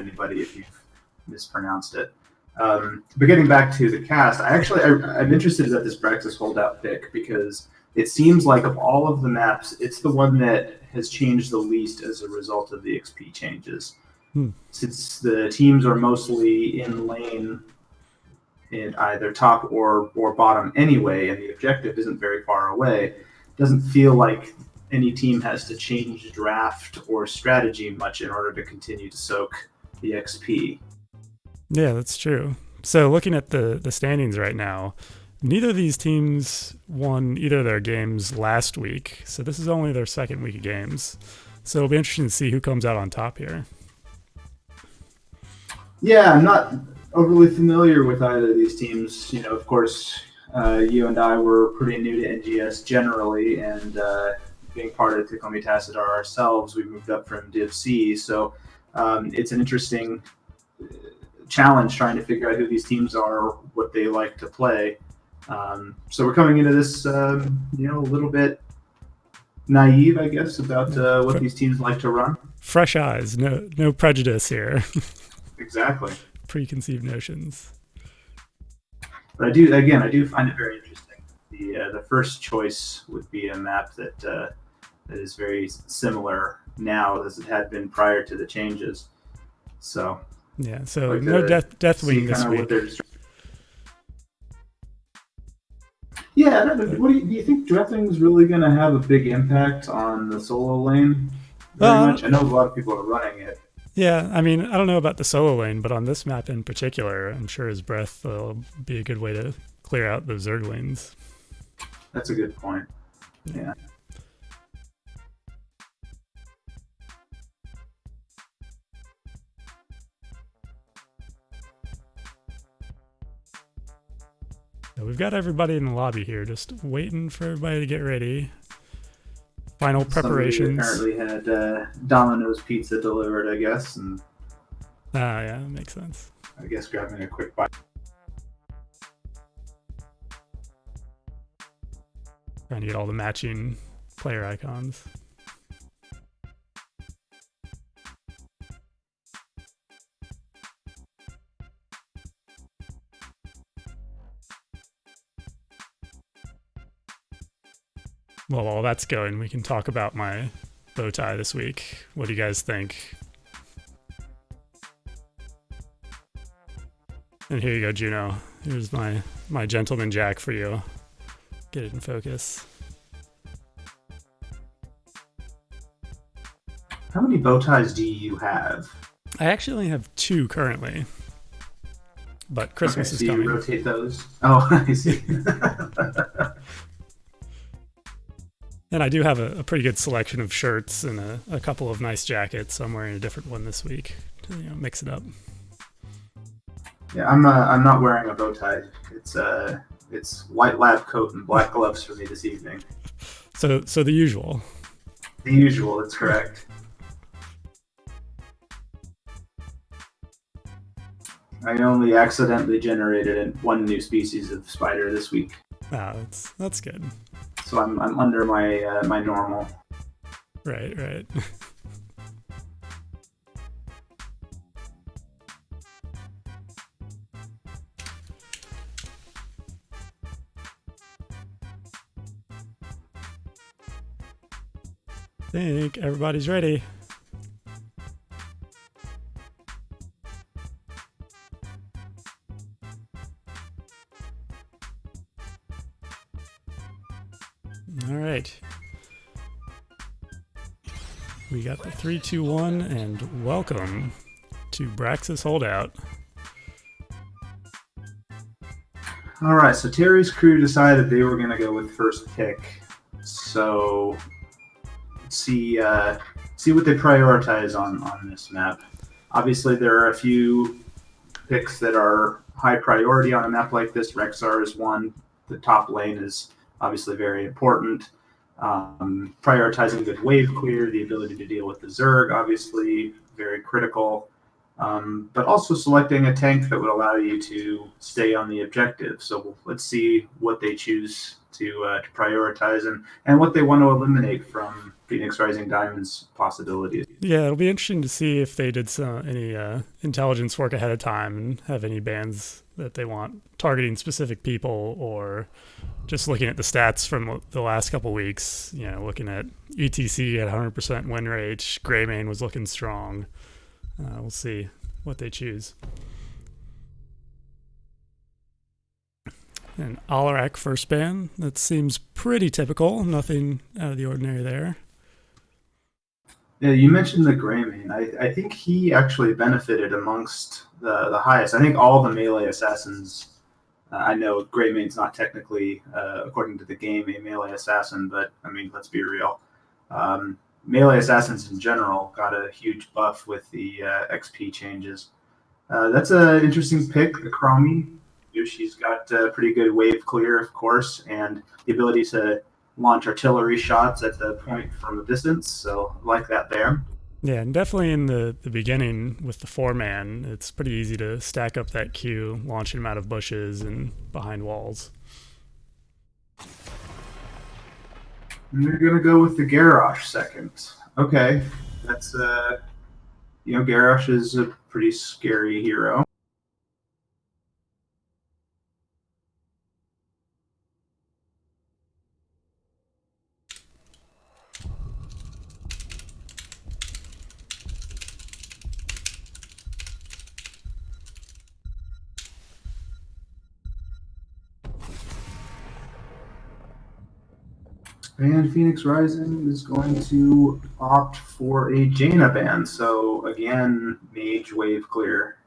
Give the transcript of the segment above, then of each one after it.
anybody if you've mispronounced it. But getting back to the cast, I'm interested at this Braxis holdout pick because it seems like of all of the maps, it's the one that has changed the least as a result of the XP changes. Since the teams are mostly in lane in either top or bottom anyway, and the objective isn't very far away, it doesn't feel like any team has to change draft or strategy much in order to continue to soak the XP. Yeah, that's true. So looking at the standings right now, neither of these teams won either of their games last week. So this is only their second week of games. So it'll be interesting to see who comes out on top here. Yeah, I'm not overly familiar with either of these teams. You know, of course, you and I were pretty new to NGS generally, and being part of Takomi Tacit ourselves, we moved up from Div C. So it's an interesting challenge trying to figure out who these teams are, what they like to play. So we're coming into this, a little bit naive, I guess, about what these teams like to run. Fresh eyes, no prejudice here. Exactly. Preconceived notions. But I do find it very interesting. The first choice would be a map that is very similar now as it had been prior to the changes. So yeah, so like no Deathwing this week. Yeah, what do you think Deathwing's really going to have a big impact on the solo lane? Very much. I know a lot of people are running it. Yeah, I mean, I don't know about the solo lane, but on this map in particular, I'm sure his breath will be a good way to clear out the Zerg lanes. That's a good point. Yeah. So we've got everybody in the lobby here, just waiting for everybody to get ready. Final preparations. Somebody apparently had Domino's pizza delivered, I guess, and yeah, that makes sense. I guess grabbing a quick bite. Trying to get all the matching player icons. Well, while that's going, we can talk about my bow tie this week. What do you guys think? And here you go, Juno. Here's my gentleman jack for you. Get it in focus. How many bow ties do you have? I actually only have 2 currently. But Christmas is coming. You rotate those? Oh, I see. And I do have a pretty good selection of shirts and a couple of nice jackets. So I'm wearing a different one this week to mix it up. Yeah, I'm not wearing a bow tie. It's white lab coat and black gloves for me this evening. So the usual. The usual, that's correct. I only accidentally generated one new species of spider this week. Ah, that's good. So I'm under my normal. Right. I think everybody's ready. All right. We got the 3, 2, 1, and welcome to Braxis Holdout. All right, so Terry's crew decided they were going to go with first pick. So let's see what they prioritize on this map. Obviously, there are a few picks that are high priority on a map like this. Rexar is one. The top lane is obviously very important. Prioritizing good wave clear, the ability to deal with the Zerg, obviously very critical. But also selecting a tank that would allow you to stay on the objective. So let's see what they choose to prioritize and what they want to eliminate from Phoenix Rising Diamond's possibilities. Yeah, it'll be interesting to see if they did any intelligence work ahead of time and have any bans that they want targeting specific people, or just looking at the stats from the last couple weeks. Looking at ETC at 100% win rate, Greymane was looking strong. We'll see what they choose. And Alarak first ban. That seems pretty typical. Nothing out of the ordinary there. Yeah, you mentioned the Greymane. I think he actually benefited amongst the highest. I think all the melee assassins. I know Greymane's not technically, according to the game, a melee assassin, but I mean, let's be real. Melee assassins in general got a huge buff with the XP changes. That's an interesting pick, the Chromie. She's got pretty good wave clear, of course, and the ability to launch artillery shots at the point from a distance. So I like that there. Yeah, and definitely in the beginning with the 4-man, it's pretty easy to stack up that Q, launching them out of bushes and behind walls. And they're going to go with the Garrosh second. Okay, that's, Garrosh is a pretty scary hero. And Phoenix Rising is going to opt for a Jaina ban. So again, mage wave clear.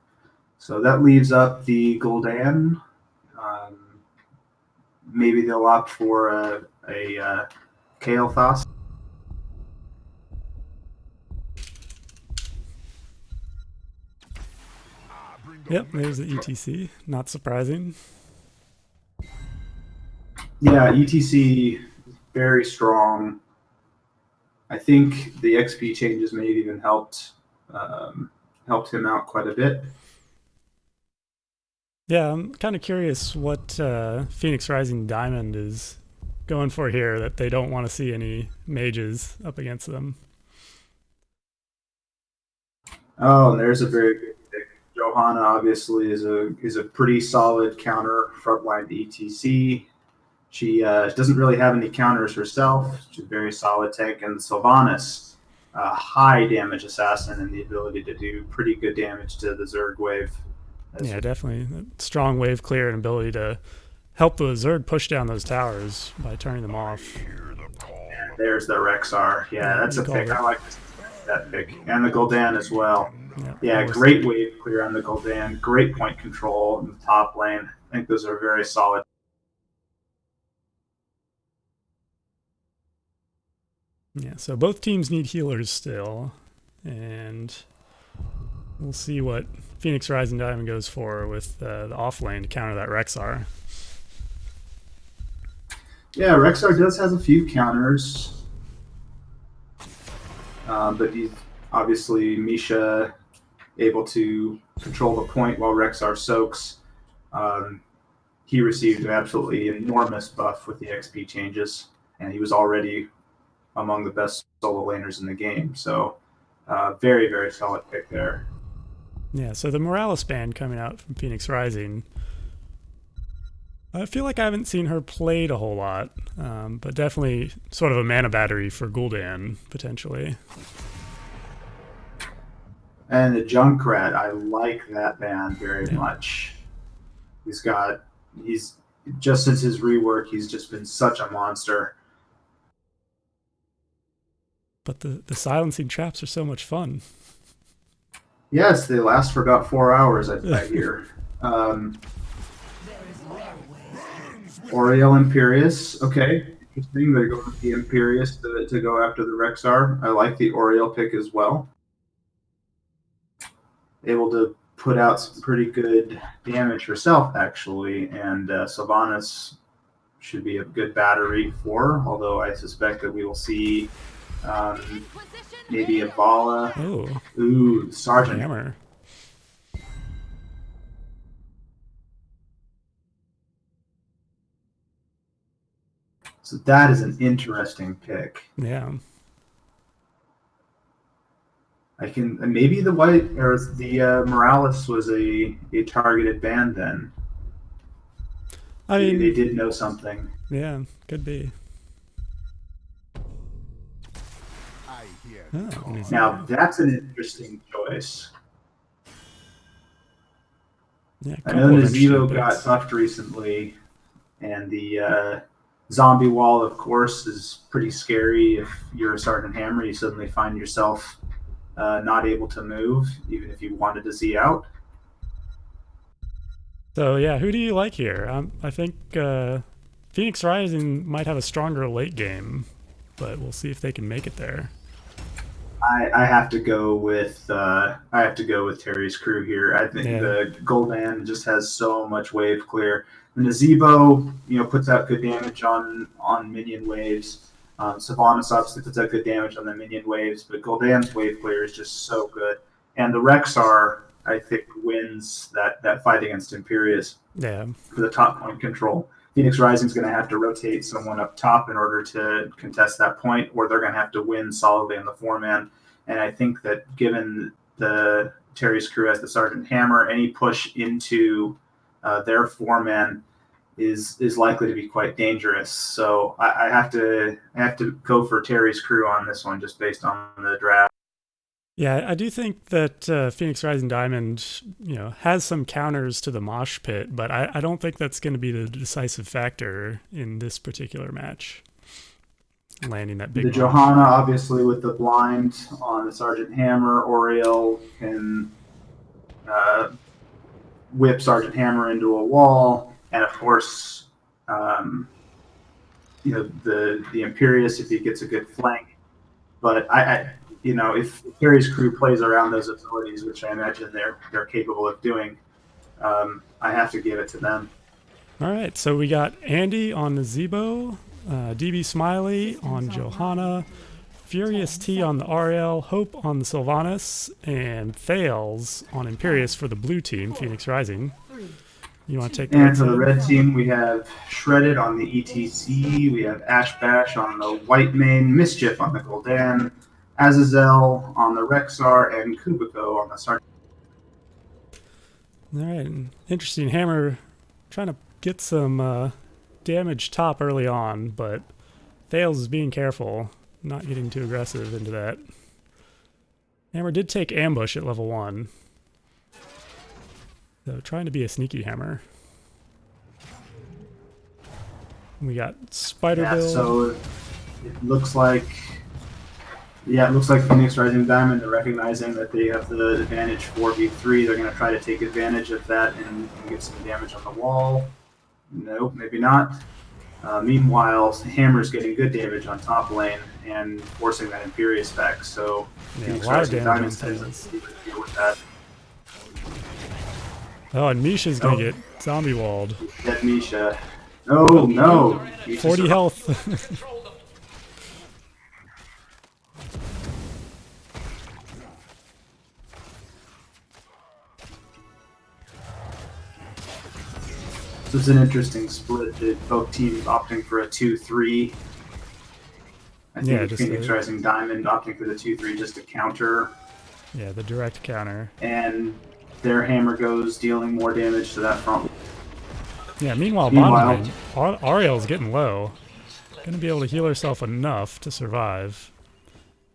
So that leaves up the Gul'dan. Maybe they'll opt for a Kael'thas. Yep, there's the ETC. Not surprising. Yeah, ETC very strong. I think the XP changes may have even helped him out quite a bit. Yeah, I'm kind of curious what Phoenix Rising Diamond is going for here, that they don't want to see any mages up against them. Oh, and there's a very good pick. Johanna obviously is a pretty solid counter frontline to ETC. She doesn't really have any counters herself. She's a very solid tank. And Sylvanas, a high damage assassin and the ability to do pretty good damage to the Zerg wave. Yeah, definitely. Strong wave clear and ability to help the Zerg push down those towers by turning them off. There's the Rexar. Yeah, that's a pick. I like that pick. And the Gul'dan as well. Yeah, great wave clear on the Gul'dan. Great point control in the top lane. I think those are very solid. Yeah, so both teams need healers still. And we'll see what Phoenix Rising Diamond goes for with the off lane to counter that Rexar. Yeah, Rexar does have a few counters. But he's obviously Misha able to control the point while Rexar soaks. He received an absolutely enormous buff with the XP changes, and he was already among the best solo laners in the game. So very, very solid pick there. Yeah, so the Morales ban coming out from Phoenix Rising, I feel like I haven't seen her played a whole lot, but definitely sort of a mana battery for Gul'dan, potentially. And the Junkrat, I like that ban very much. He's just since his rework, he's just been such a monster. But the silencing traps are so much fun. Yes, they last for about 4 hours, I hear. Oriel Imperius, okay. Interesting. They're going with the Imperius to go after the Rexar. I like the Oriel pick as well. Able to put out some pretty good damage herself, actually, and Sylvanas should be a good battery for her, although I suspect that we will see maybe a Vala. Ooh, Sergeant. Hammer. So that is an interesting pick. Yeah. I can maybe the white or the Morales was a targeted ban then. I Maybe mean, they did know something. yeah, could be. Oh, Now that's an interesting choice. yeah, a I know couple of interesting Nazebo got picks. buffed recently, and the zombie wall, of course, is pretty scary. If you're a Sergeant Hammer, you suddenly find yourself not able to move, even if you wanted to Z out. So yeah, who do you like here? I think Phoenix Rising might have a stronger late game, but we'll see if they can make it there. I have to go with Terry's crew here. I think Yeah, the Goldan just has so much wave clear. The Nazebo, puts out good damage on minion waves. Sylvanas obviously puts out good damage on the minion waves, but Goldan's wave clear is just so good. And the Rexar, I think, wins that fight against Imperius yeah. for the top point control. Phoenix Rising is going to have to rotate someone up top in order to contest that point, or they're going to have to win solidly in the 4-man. And I think that given the Terry's crew as the Sergeant Hammer, any push into their 4-man is likely to be quite dangerous. So I have to go for Terry's crew on this one, just based on the draft. Yeah, I do think that Phoenix Rising Diamond, has some counters to the mosh pit, but I don't think that's going to be the decisive factor in this particular match. Landing that big The mosh. Johanna, obviously, with the blind on the Sergeant Hammer, Oriel can whip Sergeant Hammer into a wall, and of course, the Imperius if he gets a good flank. But if Terry's crew plays around those abilities, which I imagine they're capable of doing, I have to give it to them. All right, so we got Andy on the Zebo, DB Smiley on Johanna, Furious T on the RL, Hope on the Sylvanas, and Fails on Imperius for the blue team, Phoenix Rising. You want to take the And for the red team, we have Shredded on the ETC, we have Ash Bash on the white main, Mischief on the Goldan, Azazel on the Rexar, and Kubiko on the Sergeant. All right, interesting. Hammer trying to get some damage top early on, but Fails is being careful, not getting too aggressive into that. Hammer did take ambush at level 1. So trying to be a sneaky Hammer. We got Spider Build. So it looks like Phoenix Rising Diamond are recognizing that they have the advantage 4v3. They're going to try to take advantage of that and get some damage on the wall. Nope, maybe not. Meanwhile, Hammer's getting good damage on top lane and forcing that Imperius back. So Yeah, Phoenix a lot of Rising damage Diamond on has to deal with that. Oh, and Misha's going to get zombie walled. Dead Misha. Oh, no. 40 health. So it's an interesting split. Both teams opting for a 2-3. I think Phoenix Rising Diamond opting for the 2-3 just to counter. Yeah, the direct counter. And their Hammer goes dealing more damage to that front. Yeah, meanwhile bottom lane, Ariel's getting low. Going to be able to heal herself enough to survive.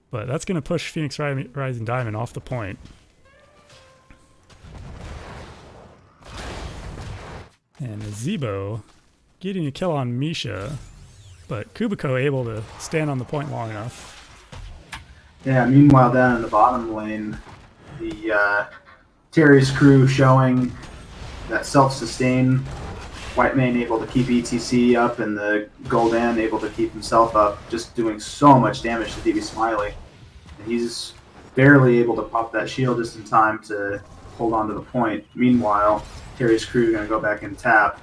But that's going to push Phoenix Rising Diamond off the point. And Zebo getting a kill on Misha, but Kubiko able to stand on the point long enough. Yeah, meanwhile down in the bottom lane, the Terry's crew showing that self-sustain, white main able to keep ETC up, and the Goldan able to keep himself up, just doing so much damage to DB Smiley. And he's barely able to pop that shield just in time to hold on to the point. Meanwhile, Terry's crew is going to go back and tap.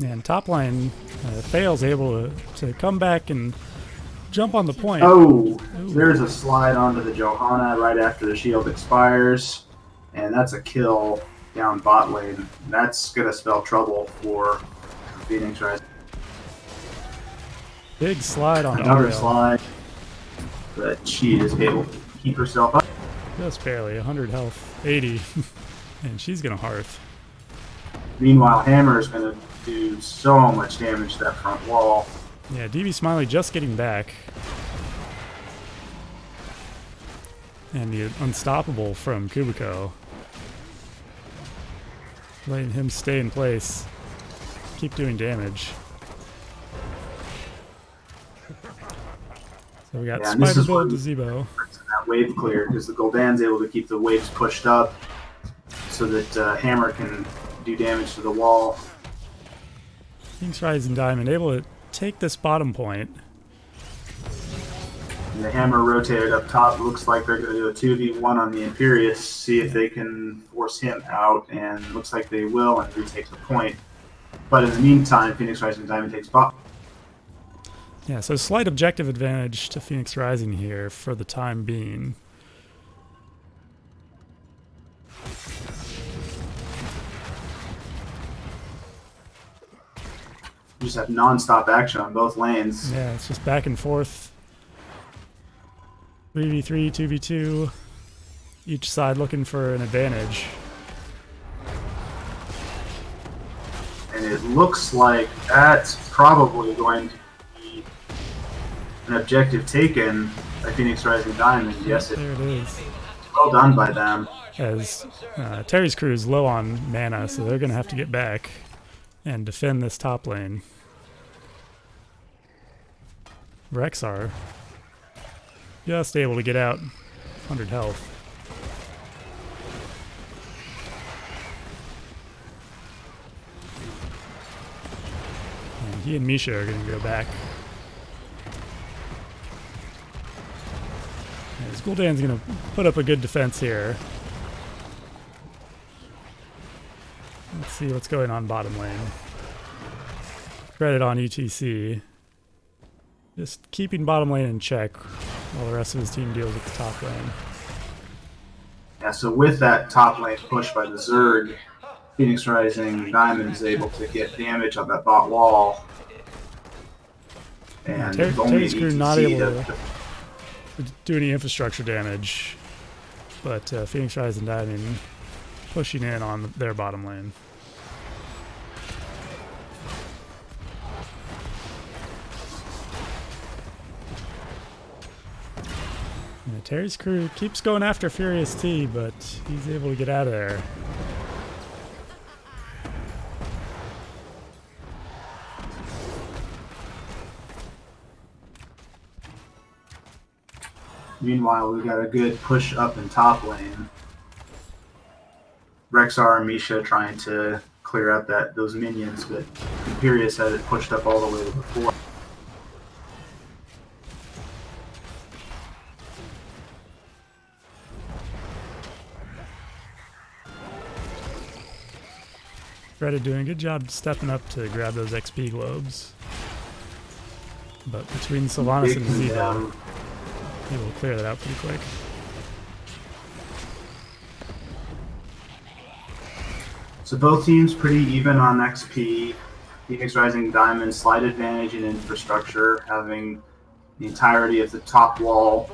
And top lane, Fail's able to come back and jump on the point. Oh, there's a slide onto the Johanna right after the shield expires. And that's a kill down bot lane. That's going to spell trouble for Phoenix Rising. Big slide on Another Ariel. slide. But she is able keep herself up. Just barely, 100 health, 80. And she's going to hearth. Meanwhile, Hammer is going to do so much damage to that front wall. Yeah, DB Smiley just getting back. And the unstoppable from Kubiko. Letting him stay in place. Keep doing damage. So we got Spider Build to Zebo. That wave clear, because the Gul'dan's able to keep the waves pushed up so that Hammer can do damage to the wall. Phoenix Rising Diamond able to take this bottom point. And the Hammer rotated up top. Looks like they're going to do a 2v1 on the Imperius, see if they can force him out, and looks like they will and retake the point. But in the meantime, Phoenix Rising Diamond takes bot. Yeah, so slight objective advantage to Phoenix Rising here for the time being. You just have non-stop action on both lanes. Yeah, it's just back and forth. 3v3, 2v2. Each side looking for an advantage. And it looks like that's probably going to be an objective taken by Phoenix Rising Diamond. Yes, there it is. Well done by them. As Terry's crew is low on mana, so they're going to have to get back and defend this top lane. Rexar just able to get out, 100 health. And he and Misha are going to go back. As Gul'dan's going to put up a good defense here. Let's see what's going on bottom lane. Credit on ETC. Just keeping bottom lane in check while the rest of his team deals with the top lane. Yeah, so with that top lane push by the Zerg, Phoenix Rising Diamond is able to get damage on that bot wall. And Terry's crew not able to do any infrastructure damage, but Phoenix Rising Diamond pushing in on their bottom lane. Yeah, Terry's crew keeps going after Furious T, but he's able to get out of there. Meanwhile, we've got a good push up in top lane. Rexar and Misha trying to clear out those minions, but Imperius had it pushed up all the way before. Reddit doing a good job stepping up to grab those XP globes. But between Sylvanas and Zebo, he will clear that out pretty quick. So both teams pretty even on XP. Phoenix Rising Diamond slight advantage in infrastructure, having the entirety of the top wall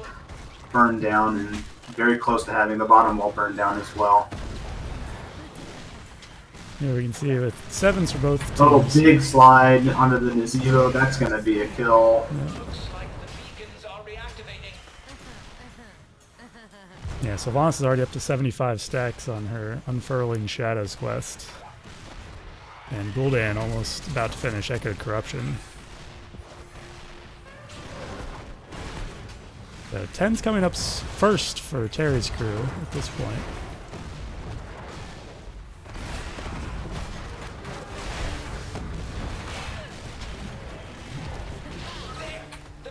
burned down and very close to having the bottom wall burned down as well. Here we can see with 7s for both teams. Oh, big slide onto the Naziro. That's going to be a kill. Yeah, Sylvanas is already up to 75 stacks on her Unfurling Shadows quest. And Gul'dan almost about to finish Echoed Corruption. The 10's coming up first for Terry's crew at this point.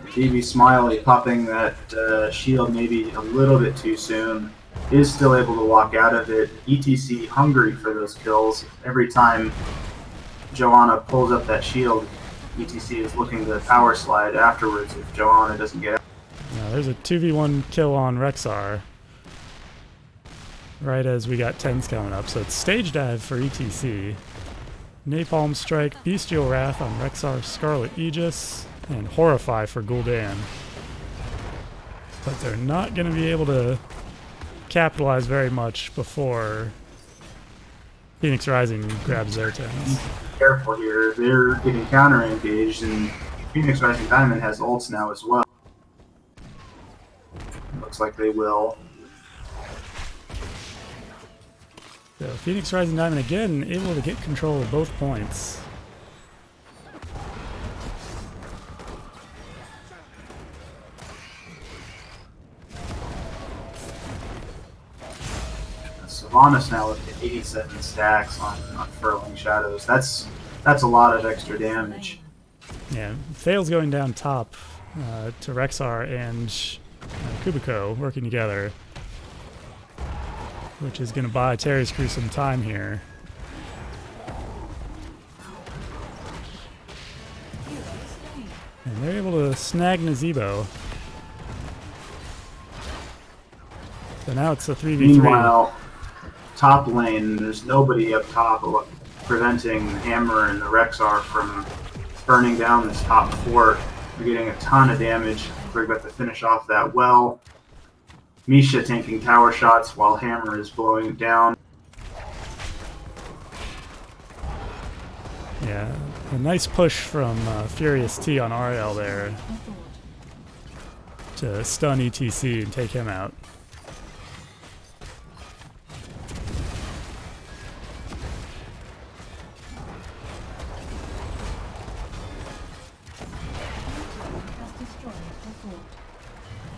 DB Smiley popping that shield maybe a little bit too soon, is still able to walk out of it. ETC hungry for those kills. Every time Joanna pulls up that shield, ETC is looking to power slide afterwards if Joanna doesn't get out. Now there's a 2v1 kill on Rexar right as we got 10s coming up. So it's Stage Dive for ETC. Napalm Strike, Bestial Wrath on Rexar's Scarlet Aegis, and Horrify for Gul'dan. but they're not going to be able to capitalize very much before Phoenix Rising grabs their turns. Careful here. They're getting counter engaged, and Phoenix Rising Diamond has ults now as well. Looks like they will. So Phoenix Rising Diamond again able to get control of both points. Sylvanas now with 87 stacks on Furling Shadows. That's a lot of extra damage. Yeah, Fail's going down top to Rexar and Kubiko working together, which is going to buy Terry's crew some time here. And they're able to snag Nazebo. So now it's a 3v3. Meanwhile, top lane, there's nobody up top preventing the Hammer and the Rexar from burning down this top fort. They're getting a ton of damage. We're about to finish off that well. Misha tanking tower shots while Hammer is blowing it down. Yeah, a nice push from Furious T on Ariel there to stun ETC and take him out.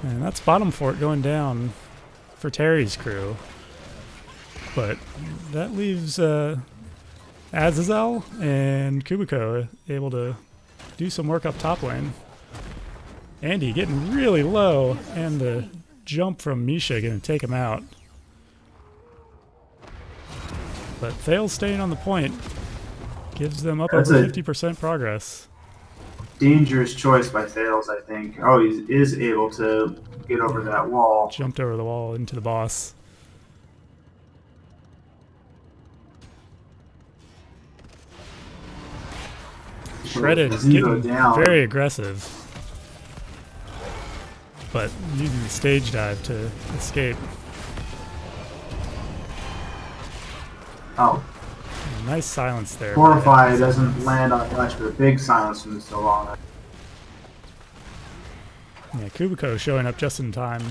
And that's bottom fort going down for Terry's crew. But that leaves Azazel and Kubiko able to do some work up top lane. Andy getting really low, and the jump from Misha going to take him out. But Fail's staying on the point. Gives them up over 50% progress. Dangerous choice by Fails, I think. Oh, he is able to get over that wall. Jumped over the wall into the boss. Shredded, getting very aggressive. But using the stage dive to escape. Oh. Nice silence there. Horrify doesn't land on much, but a big silence from so long. Yeah, Kubiko showing up just in time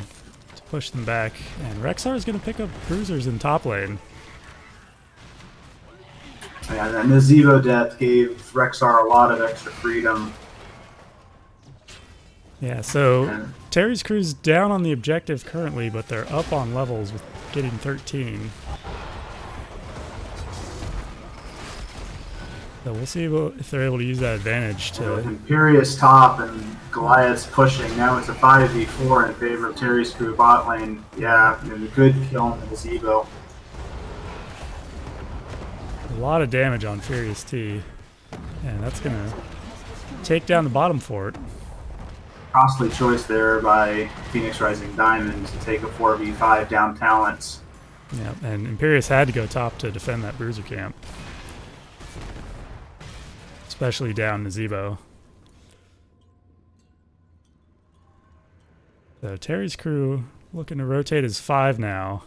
to push them back. And Rexar is going to pick up bruisers in top lane. Yeah, and the Zevo death gave Rexar a lot of extra freedom. Yeah, so Terry's crew's down on the objective currently, but they're up on levels with getting 13. So we'll see if they're able to use that advantage to... Imperious top and Goliath's pushing. Now it's a 5v4 in favor of Terry's crew bot lane. Yeah, and a good kill on the Zevo. A lot of damage on Furious T. And that's going to take down the bottom fort. Costly choice there by Phoenix Rising Diamond to take a 4v5 down talents. Yeah, and Imperious had to go top to defend that bruiser camp. Especially down Nazebo. So Terry's crew looking to rotate as 5 now.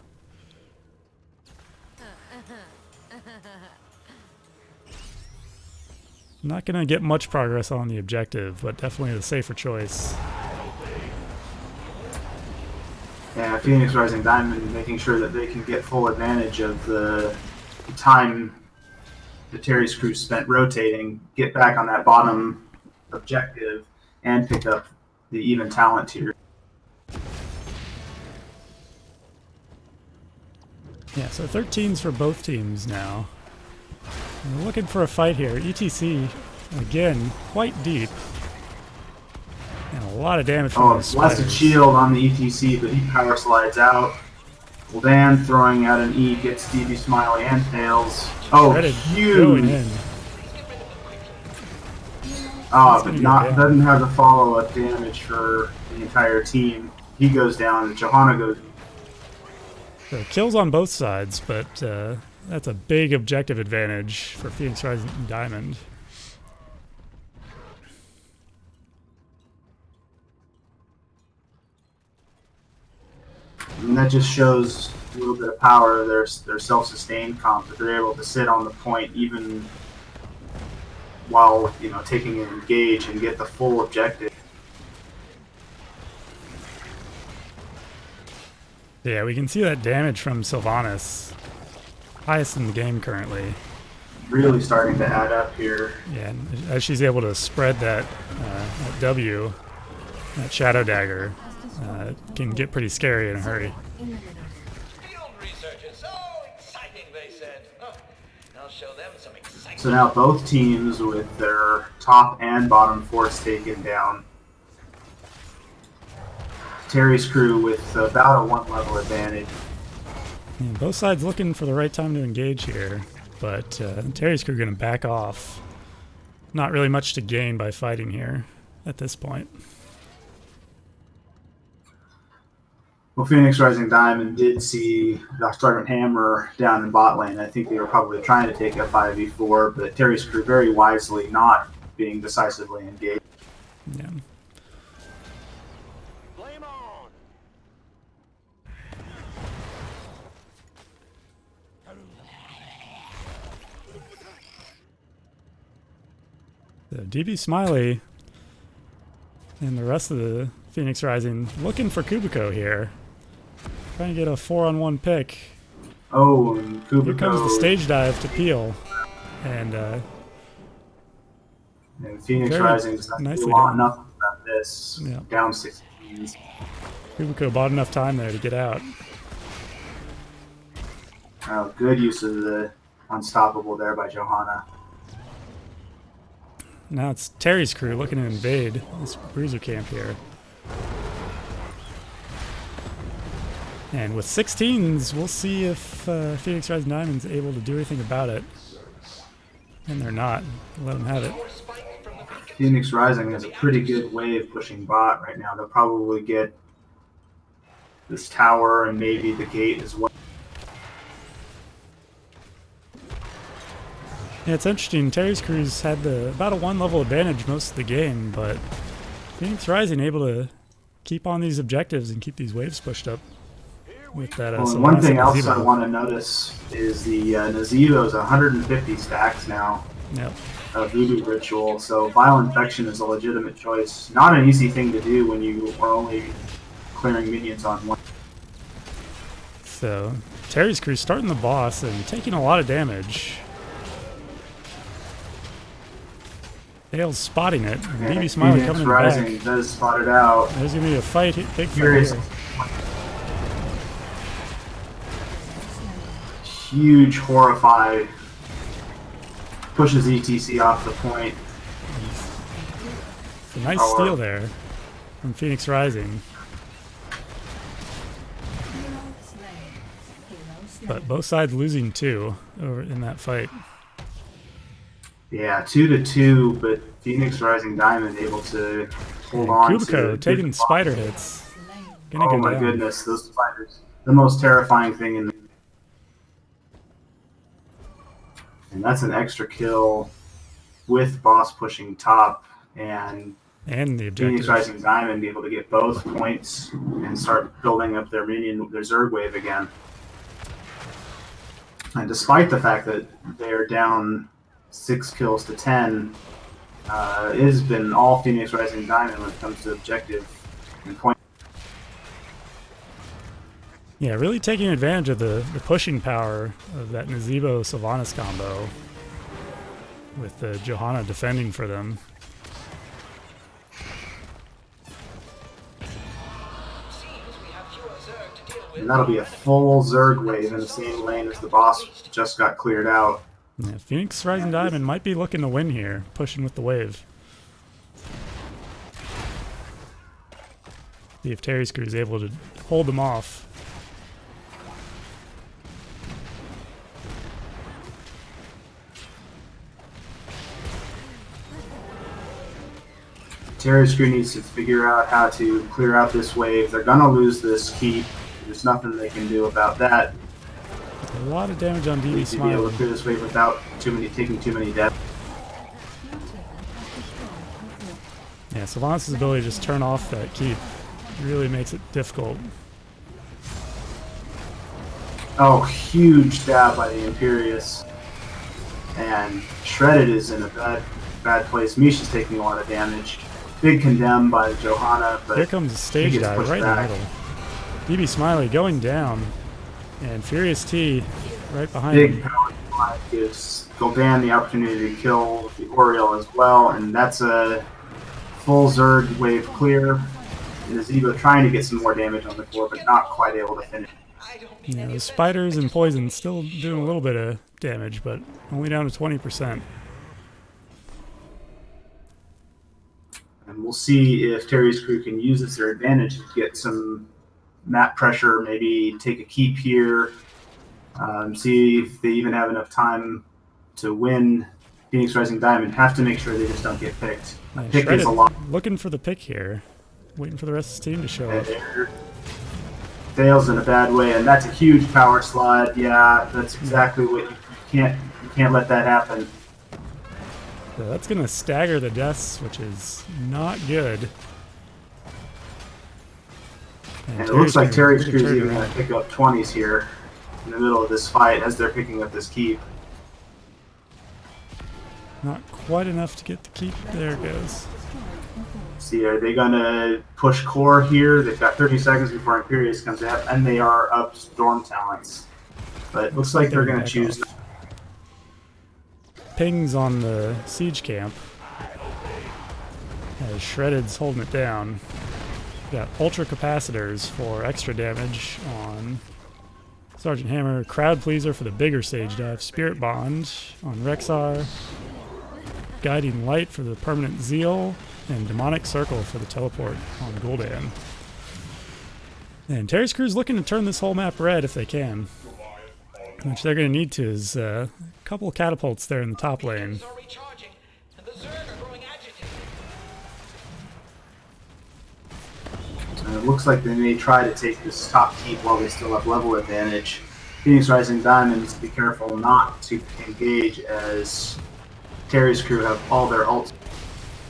Not going to get much progress on the objective, but definitely the safer choice. Yeah, Phoenix Rising Diamond making sure that they can get full advantage of the time the Terry's crew spent rotating, get back on that bottom objective, and pick up the even talent tier. Yeah, so 13s for both teams now. And we're looking for a fight here. ETC, again, quite deep. And a lot of damage from the Blasted Shield on the ETC, but he power slides out. Gul'dan throwing out an E gets Stevie Smiley and fails. Oh, Shredded huge! Oh, but doesn't have the follow-up damage for the entire team. He goes down, and Johanna goes. So kills on both sides, but that's a big objective advantage for Phoenix Rising Diamond. that just shows a little bit of power of their self-sustained comp, that they're able to sit on the point even while taking an engage and get the full objective. Yeah, we can see that damage from Sylvanas, highest in the game currently. Really starting to add up here. Yeah, and as she's able to spread that W, that Shadow Dagger, can get pretty scary in a hurry. Field research is so exciting, they said. I'll show them some excitement. So now both teams with their top and bottom force taken down. Terry's crew with about a 1 level advantage. Yeah, both sides looking for the right time to engage here, but Terry's crew going to back off. Not really much to gain by fighting here at this point. Well, Phoenix Rising Diamond did see Dr. Hammer down in bot lane. I think they were probably trying to take a 5v4, but Terry's crew very wisely not being decisively engaged. Yeah. Flame on. So DB Smiley and the rest of the Phoenix Rising looking for Kubiko here. Trying to get a 4-on-1 pick. Oh, and Kubiko. Here comes the stage dive to Peel. And Phoenix Rising does not nicely want done. enough about this. Yeah. Down 16. Kubiko bought enough time there to get out. Oh, good use of the unstoppable there by Johanna. Now it's Terry's crew looking to invade this bruiser camp here. And with 16s, we'll see if Phoenix Rising Diamond's able to do anything about it. And they're not. Let them have it. Phoenix Rising has a pretty good wave pushing bot right now. They'll probably get this tower and maybe the gate as well. Yeah, it's interesting. Terry's crew's had about a 1 level advantage most of the game, but Phoenix Rising able to keep on these objectives and keep these waves pushed up with that. Well, one thing else I want to notice is the Nazeebo's 150 stacks now. Yep. Voodoo Ritual, so Vile Infection is a legitimate choice. Not an easy thing to do when you are only clearing minions on one. So Terry's crew starting the boss and taking a lot of damage. Dale's spotting it. And DB Smiley Phoenix coming in the Rising back. does spot it out. There's going to be a fight, big fight Furious. here. Huge Horrify pushes ETC off the point. It's a nice steal there from Phoenix Rising. But both sides losing 2 over in that fight. Yeah, 2-2, but Phoenix Rising Diamond able to hold on to Kubiko taking spider hits. Gonna Oh go my down. goodness, those spiders. The most terrifying thing in the... And that's an extra kill with boss pushing top and And the Phoenix objectives. Rising Diamond be able to get both points and start building up their Zerg wave again. And despite the fact that they're down 6 kills to 10, it has been all Phoenix Rising Diamond when it comes to objective and point. Yeah, really taking advantage of the pushing power of that Nazeebo Sylvanas combo with Johanna defending for them. And that'll be a full Zerg wave in the same lane as the boss just got cleared out. Yeah, Phoenix Rising Diamond might be looking to win here, pushing with the wave. See if Terry's crew is able to hold them off. Terry's crew needs to figure out how to clear out this wave. They're gonna lose this keep. There's nothing they can do about that. A lot of damage on They DB need to be able Smiley. to clear this wave without taking too many deaths. Yeah, Sylvanas' ability to just turn off that keep really makes it difficult. Oh, huge stab by the Imperious. And Shredded is in a bad place. Misha's taking a lot of damage. Big condemn by Johanna, but Here comes a she stage gets dive pushed right back. in the middle. DB Smiley going down. And Furious T right behind Big him. power slide gives Gul'dan the opportunity to kill the Oriole as well, and that's a full Zerg wave clear. And Azebo trying to get some more damage on the core, but not quite able to finish. I don't mean You know, any the offense. spiders I and just want to poison make still doing sure. a little bit of damage, but only down to 20%. And we'll see if Terry's crew can use this to their advantage to get some map pressure, maybe take a keep here, see if they even have enough time to win Phoenix Rising Diamond. Have to make sure they just don't get picked. A Yeah, pick is a lot. Shredded looking for the pick here. Waiting for the rest of his team to show up. Fails in a bad way, and that's a huge power slide. Yeah, that's exactly what you can't let that happen. So that's going to stagger the deaths, which is not good. And it looks like Terry's crew crew's even going to pick up 20s here in the middle of this fight as they're picking up this keep. Not quite enough to get the keep. There it goes. See, are they going to push core here? They've got 30 seconds before Imperious comes out, and they are up Storm Talents. But it looks like they're going to choose. Pings on the siege camp. As Shredded's holding it down. Got ultra capacitors for extra damage on Sergeant Hammer. Crowd Pleaser for the bigger stage dive. Spirit Bond on Rexar. Guiding Light for the permanent Zeal. And Demonic Circle for the teleport on Gul'dan. And Terry's crew's looking to turn this whole map red if they can. Which they're going to need to is a couple of catapults there in the top lane. Engines are recharging, and the Zerg are growing agitated. And it looks like they may try to take this top keep while they still have level advantage. Phoenix Rising Diamond needs to be careful not to engage as Terry's crew have all their ults.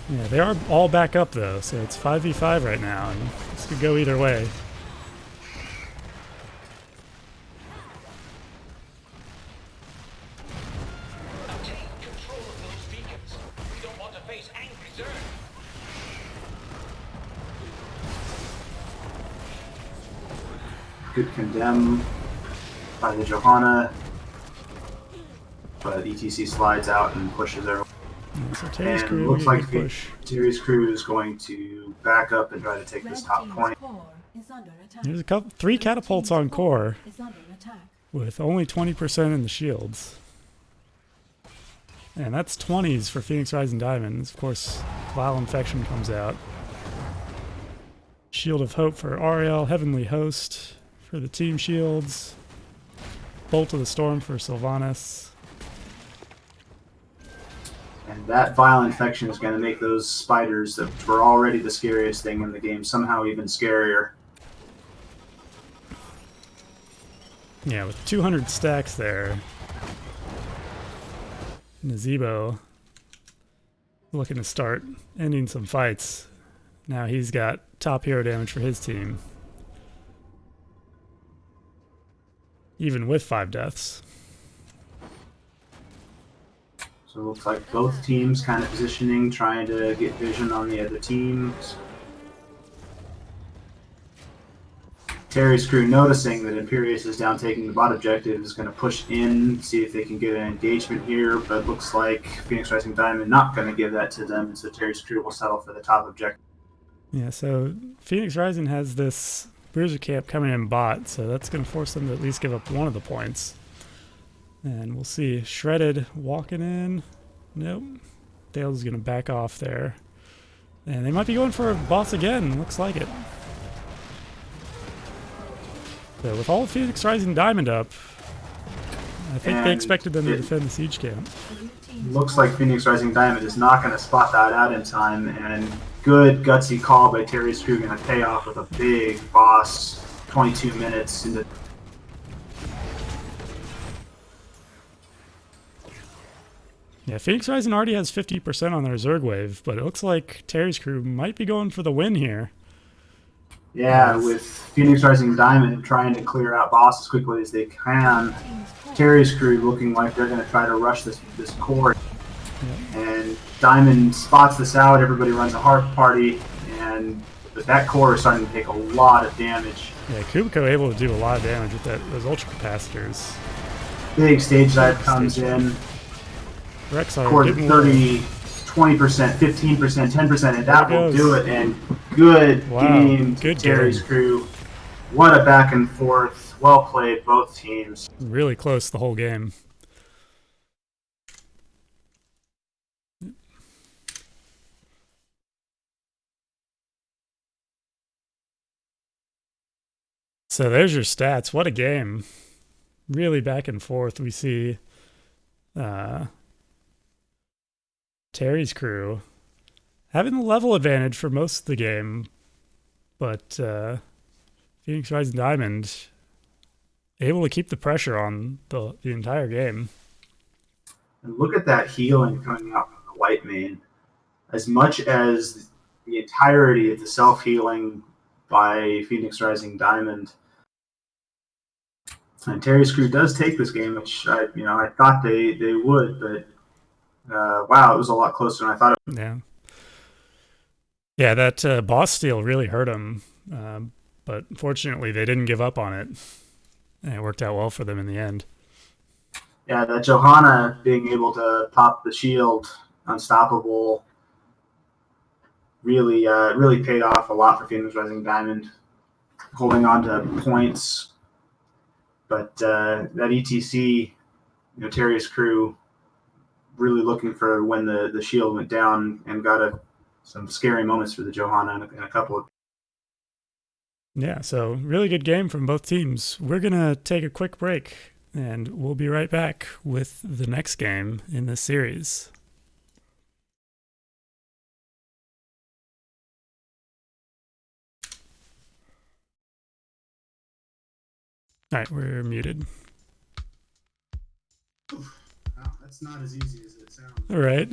Yeah, they are all back up though, so it's 5v5 right now, and this could go either way. Obtain control of those beacons. We don't want to face angry Zerg. Good condemn by the Johanna, but ETC slides out and pushes everyone. Yeah, so Terry's And crew looks getting like a push. Terry's crew is going to back up and try to take this top point. There's three catapults on core with only 20% in the shields. And that's 20s for Phoenix Rising Diamonds. Of course, Vile Infection comes out. Shield of Hope for Ariel, Heavenly Host for the team shields. Bolt of the Storm for Sylvanas. And that vile infection is going to make those spiders that were already the scariest thing in the game somehow even scarier. Yeah, with 200 stacks there. Nazebo looking to start ending some fights. Now he's got top hero damage for his team. Even with 5 deaths. So it looks like both teams kind of positioning, trying to get vision on the other teams. Terry's crew noticing that Imperious is down taking the bot objective is going to push in, see if they can get an engagement here, but it looks like Phoenix Rising Diamond not going to give that to them, and so Terry's crew will settle for the top objective. Yeah, so Phoenix Rising has this Bruiser camp coming in bot, so that's going to force them to at least give up one of the points. And we'll see. Shredded walking in. Nope. Dale's going to back off there. And they might be going for a boss again. Looks like it. So with all of Phoenix Rising Diamond up, I think they expected them to defend the siege camp. Looks like Phoenix Rising Diamond is not going to spot that out in time, and good gutsy call by Terry's crew going to pay off with a big boss 22 minutes into. Yeah, Phoenix Rising already has 50% on their Zerg wave, but it looks like Terry's crew might be going for the win here. Yeah, Nice. with Phoenix Rising Diamond trying to clear out boss as quickly as they can. Terry's crew looking like they're going to try to rush this core. And Diamond spots this out. Everybody runs a hard party, but that core is starting to take a lot of damage. Yeah, Kubiko able to do a lot of damage with those ultra capacitors. Big stage dive comes in. Rexar Core getting 30, 20%, 15%, 10%, and that will do it. And good game to good Terry's game. crew. What a back and forth. Well played, both teams. Really close the whole game. So there's your stats. What a game. Really back and forth. We see Terry's crew having the level advantage for most of the game, but Phoenix Rising Diamond able to keep the pressure on the entire game. And look at that healing coming out from the white main. As much as the entirety of the self-healing by Phoenix Rising Diamond. And Terry's crew does take this game, which I thought they would, but wow, it was a lot closer than I thought. Yeah, that boss steal really hurt him, but fortunately they didn't give up on it, and it worked out well for them in the end. Yeah, that Johanna being able to pop the shield, unstoppable, really paid off a lot for Phoenix Rising Diamond, holding on to points. But that ETC, Terry's crew, really looking for when the shield went down and got some scary moments for the Johanna in a couple of. Yeah, so really good game from both teams. We're going to take a quick break, and we'll be right back with the next game in this series. All right, we're muted. Wow, that's not as easy as it sounds. All right.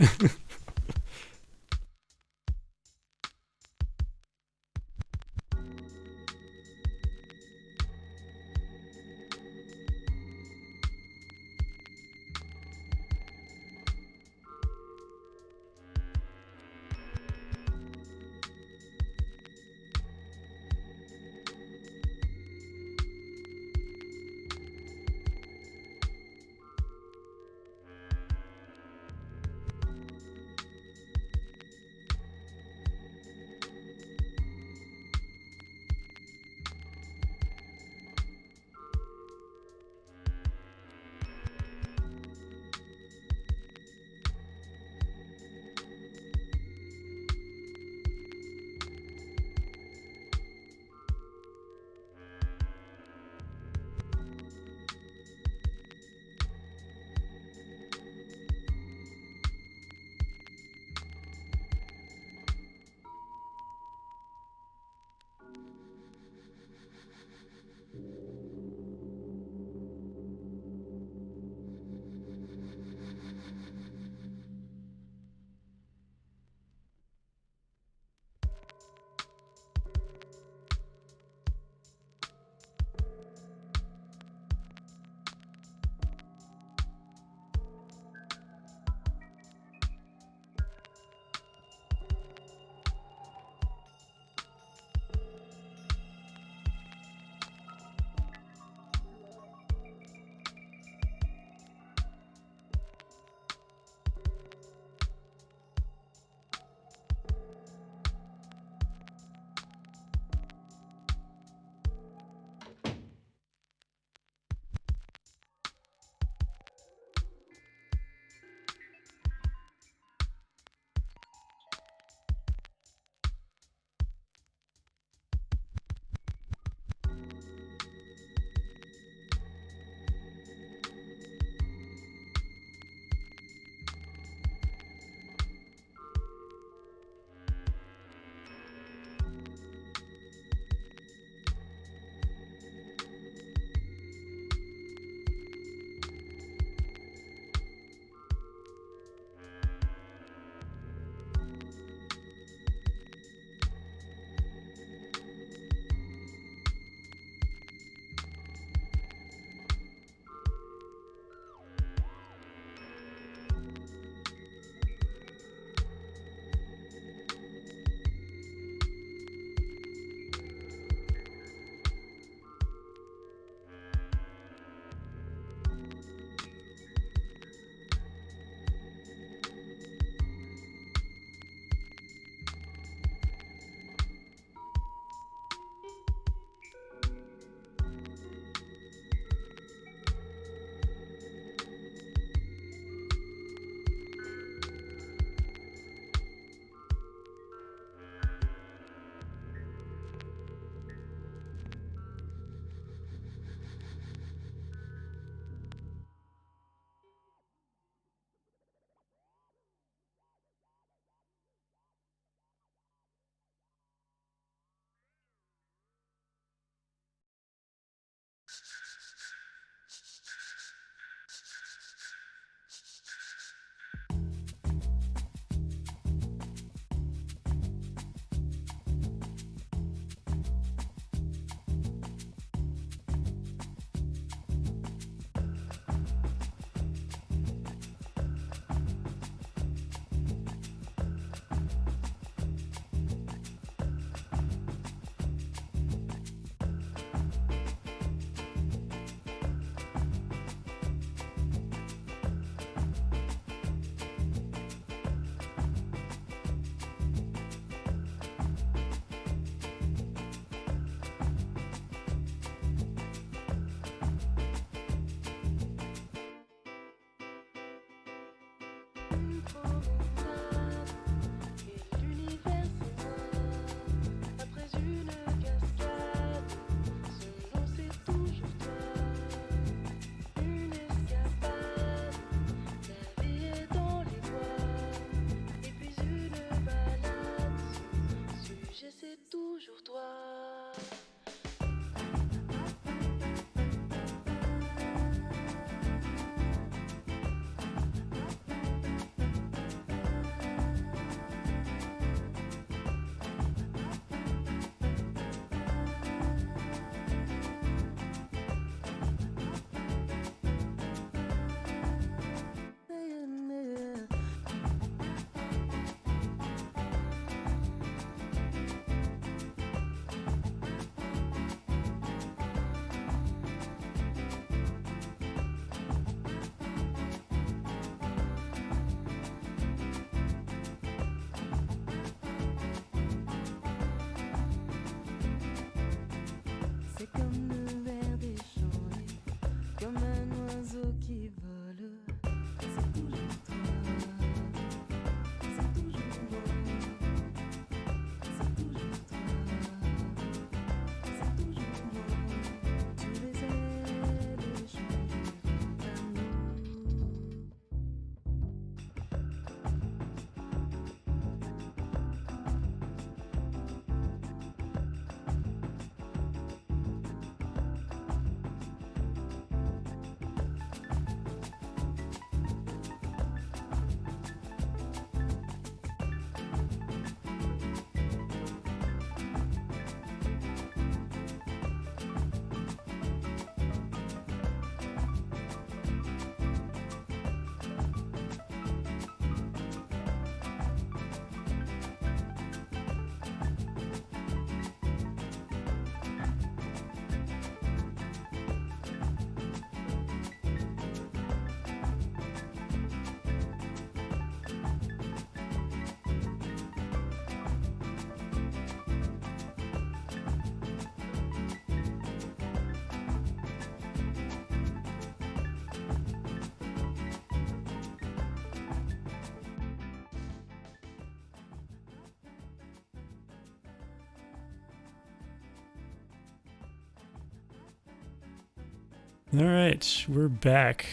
All right, we're back.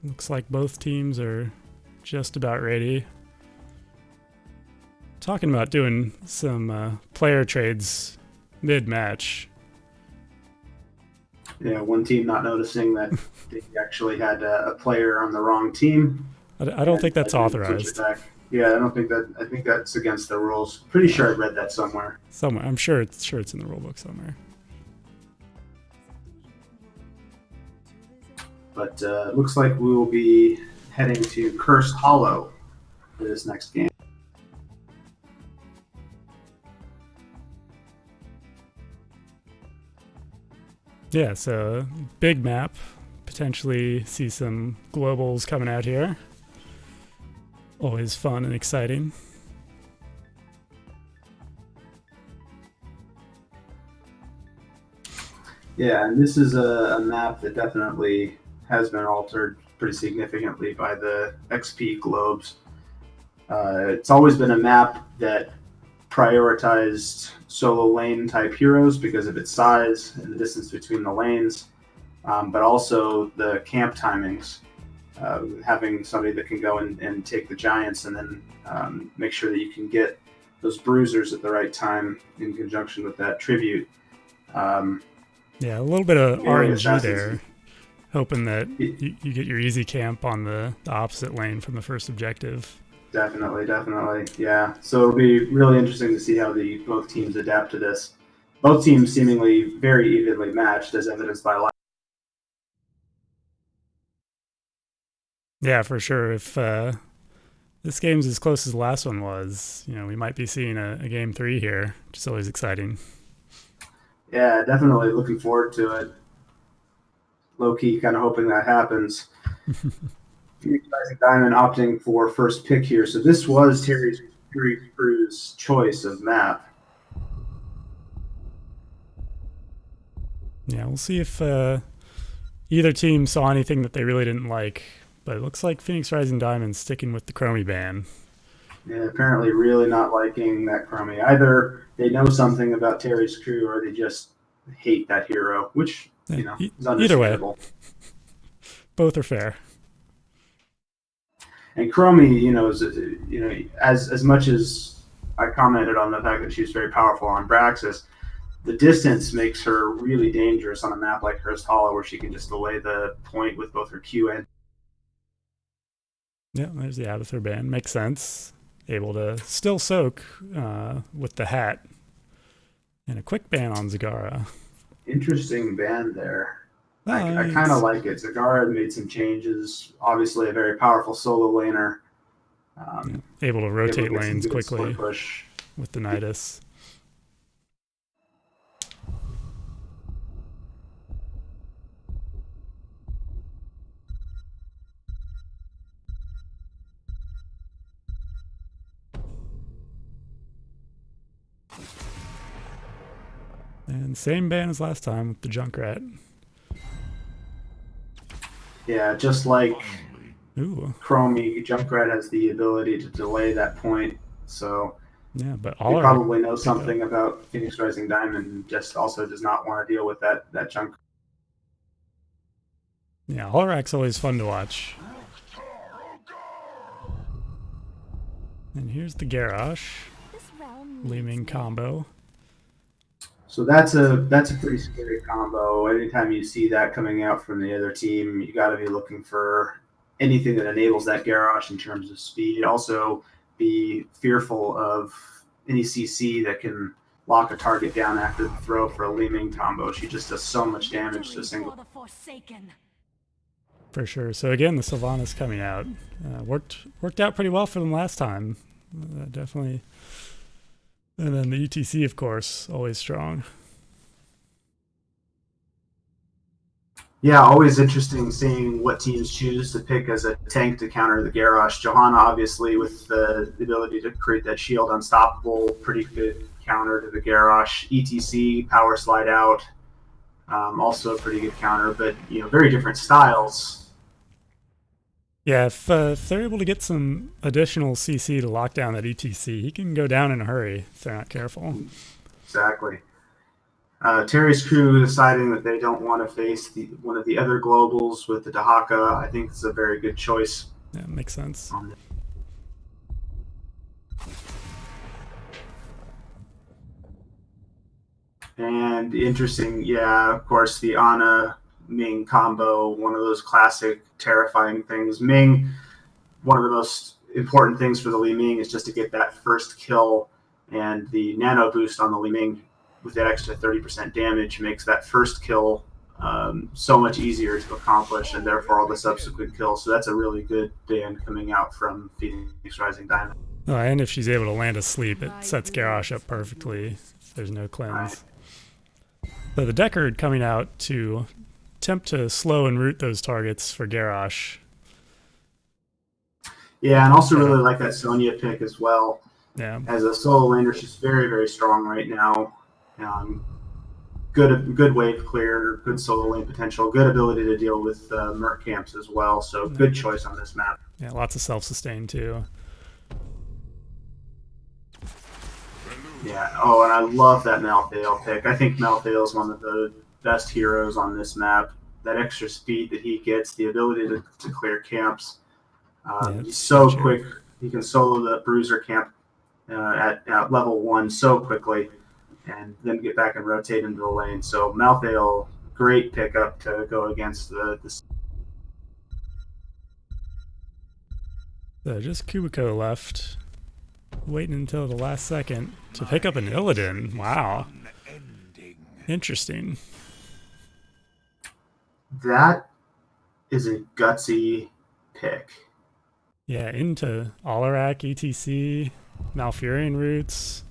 Looks like both teams are just about ready. Talking about doing some player trades mid-match. Yeah, one team not noticing that they actually had a player on the wrong team. I don't think that's Switch it authorized. back. Yeah, I don't think that. I think that's against the rules. Pretty sure I read that somewhere. Somewhere, I'm sure it's in the rulebook somewhere. But looks like we will be heading to Cursed Hollow for this next game. Yeah, so big map. Potentially see some globals coming out here. Always fun and exciting. Yeah, and this is a map that definitely has been altered pretty significantly by the XP globes. It's always been a map that prioritized solo lane type heroes because of its size and the distance between the lanes, but also the camp timings. Having somebody that can go and take the giants and then make sure that you can get those bruisers at the right time in conjunction with that tribute. Yeah, a little bit of RNG there, assassins. hoping that you get your easy camp on the opposite lane from the first objective. Definitely, yeah. So it'll be really interesting to see how both teams adapt to this. Both teams seemingly very evenly matched, as evidenced by last. Yeah, for sure. If this game's as close as the last one was, we might be seeing a game 3 here, which is always exciting. Yeah, definitely looking forward to it. Low key, kind of hoping that happens. Rising Diamond opting for first pick here. So this was Terry Crew's choice of map. Yeah, we'll see if either team saw anything that they really didn't like. But it looks like Phoenix Rising Diamond sticking with the Chromie ban. Yeah, apparently really not liking that Chromie. Either they know something about Terry's crew or they just hate that hero, which, is either way, understandable. Both are fair. And Chromie, as much as I commented on the fact that she's very powerful on Braxis, the distance makes her really dangerous on a map like Cursed Hollow, where she can just delay the point with both her Q and. Yeah, there's the Abathur ban. Makes sense. Able to still soak with the hat. And a quick ban on Zagara. Interesting ban there. Nice. I kind of like it. Zagara made some changes. Obviously, a very powerful solo laner. Able to rotate able to lanes quickly push. with the Nidus. And same ban as last time with the Junkrat. Yeah, just like Ooh. Chromie, Junkrat has the ability to delay that point. So yeah, but they probably know something about Phoenix Rising Diamond and just also does not want to deal with that Junkrat. Yeah, Alarak's always fun to watch. And here's the Garrosh. Leeming combo. So that's a pretty scary combo. Anytime you see that coming out from the other team, you got to be looking for anything that enables that Garrosh in terms of speed. Also, be fearful of any CC that can lock a target down after the throw for a Leeming combo. She just does so much damage to a single. For sure. So again, the Sylvanas coming out worked out pretty well for them last time. Definitely. And then the ETC, of course, always strong. Yeah, always interesting seeing what teams choose to pick as a tank to counter the Garrosh. Johanna, obviously, with the ability to create that shield unstoppable, pretty good counter to the Garrosh. ETC, power slide out, also a pretty good counter, but very different styles. Yeah, if they're able to get some additional CC to lock down that ETC, he can go down in a hurry if they're not careful. Exactly. Terry's crew deciding that they don't want to face one of the other globals with the Dahaka, I think it's a very good choice. Yeah, makes sense. And interesting, yeah, of course, the Ana Ming combo, one of those classic terrifying things. Ming, one of the most important things for the Li Ming is just to get that first kill, and the nano boost on the Li Ming with that extra 30% damage makes that first kill so much easier to accomplish, and therefore all the subsequent kills. So that's a really good band coming out from Phoenix Rising Diamond. Oh, and if she's able to land a sleep, it sets Garrosh up perfectly. There's no cleanse. Right. So the Deckard coming out to attempt to slow and root those targets for Garrosh. Yeah, and also really like that Sonya pick as well. Yeah. As a solo laner, she's very, very strong right now. Good wave clear, good solo lane potential, good ability to deal with Merc camps as well. So good choice on this map. Yeah, lots of self-sustain too. Yeah. Oh, and I love that Malthael pick. I think Malthael is one of the best heroes on this map. That extra speed that he gets, the ability to clear camps. He's so quick. He can solo the Bruiser camp at level 1 so quickly, and then get back and rotate into the lane. So Malthael, great pickup to go against the So just Kubiko left, waiting until the last second to pick up an Illidan. Wow. Interesting. That is a gutsy pick. Yeah, into Alarak, ETC, Malfurion roots.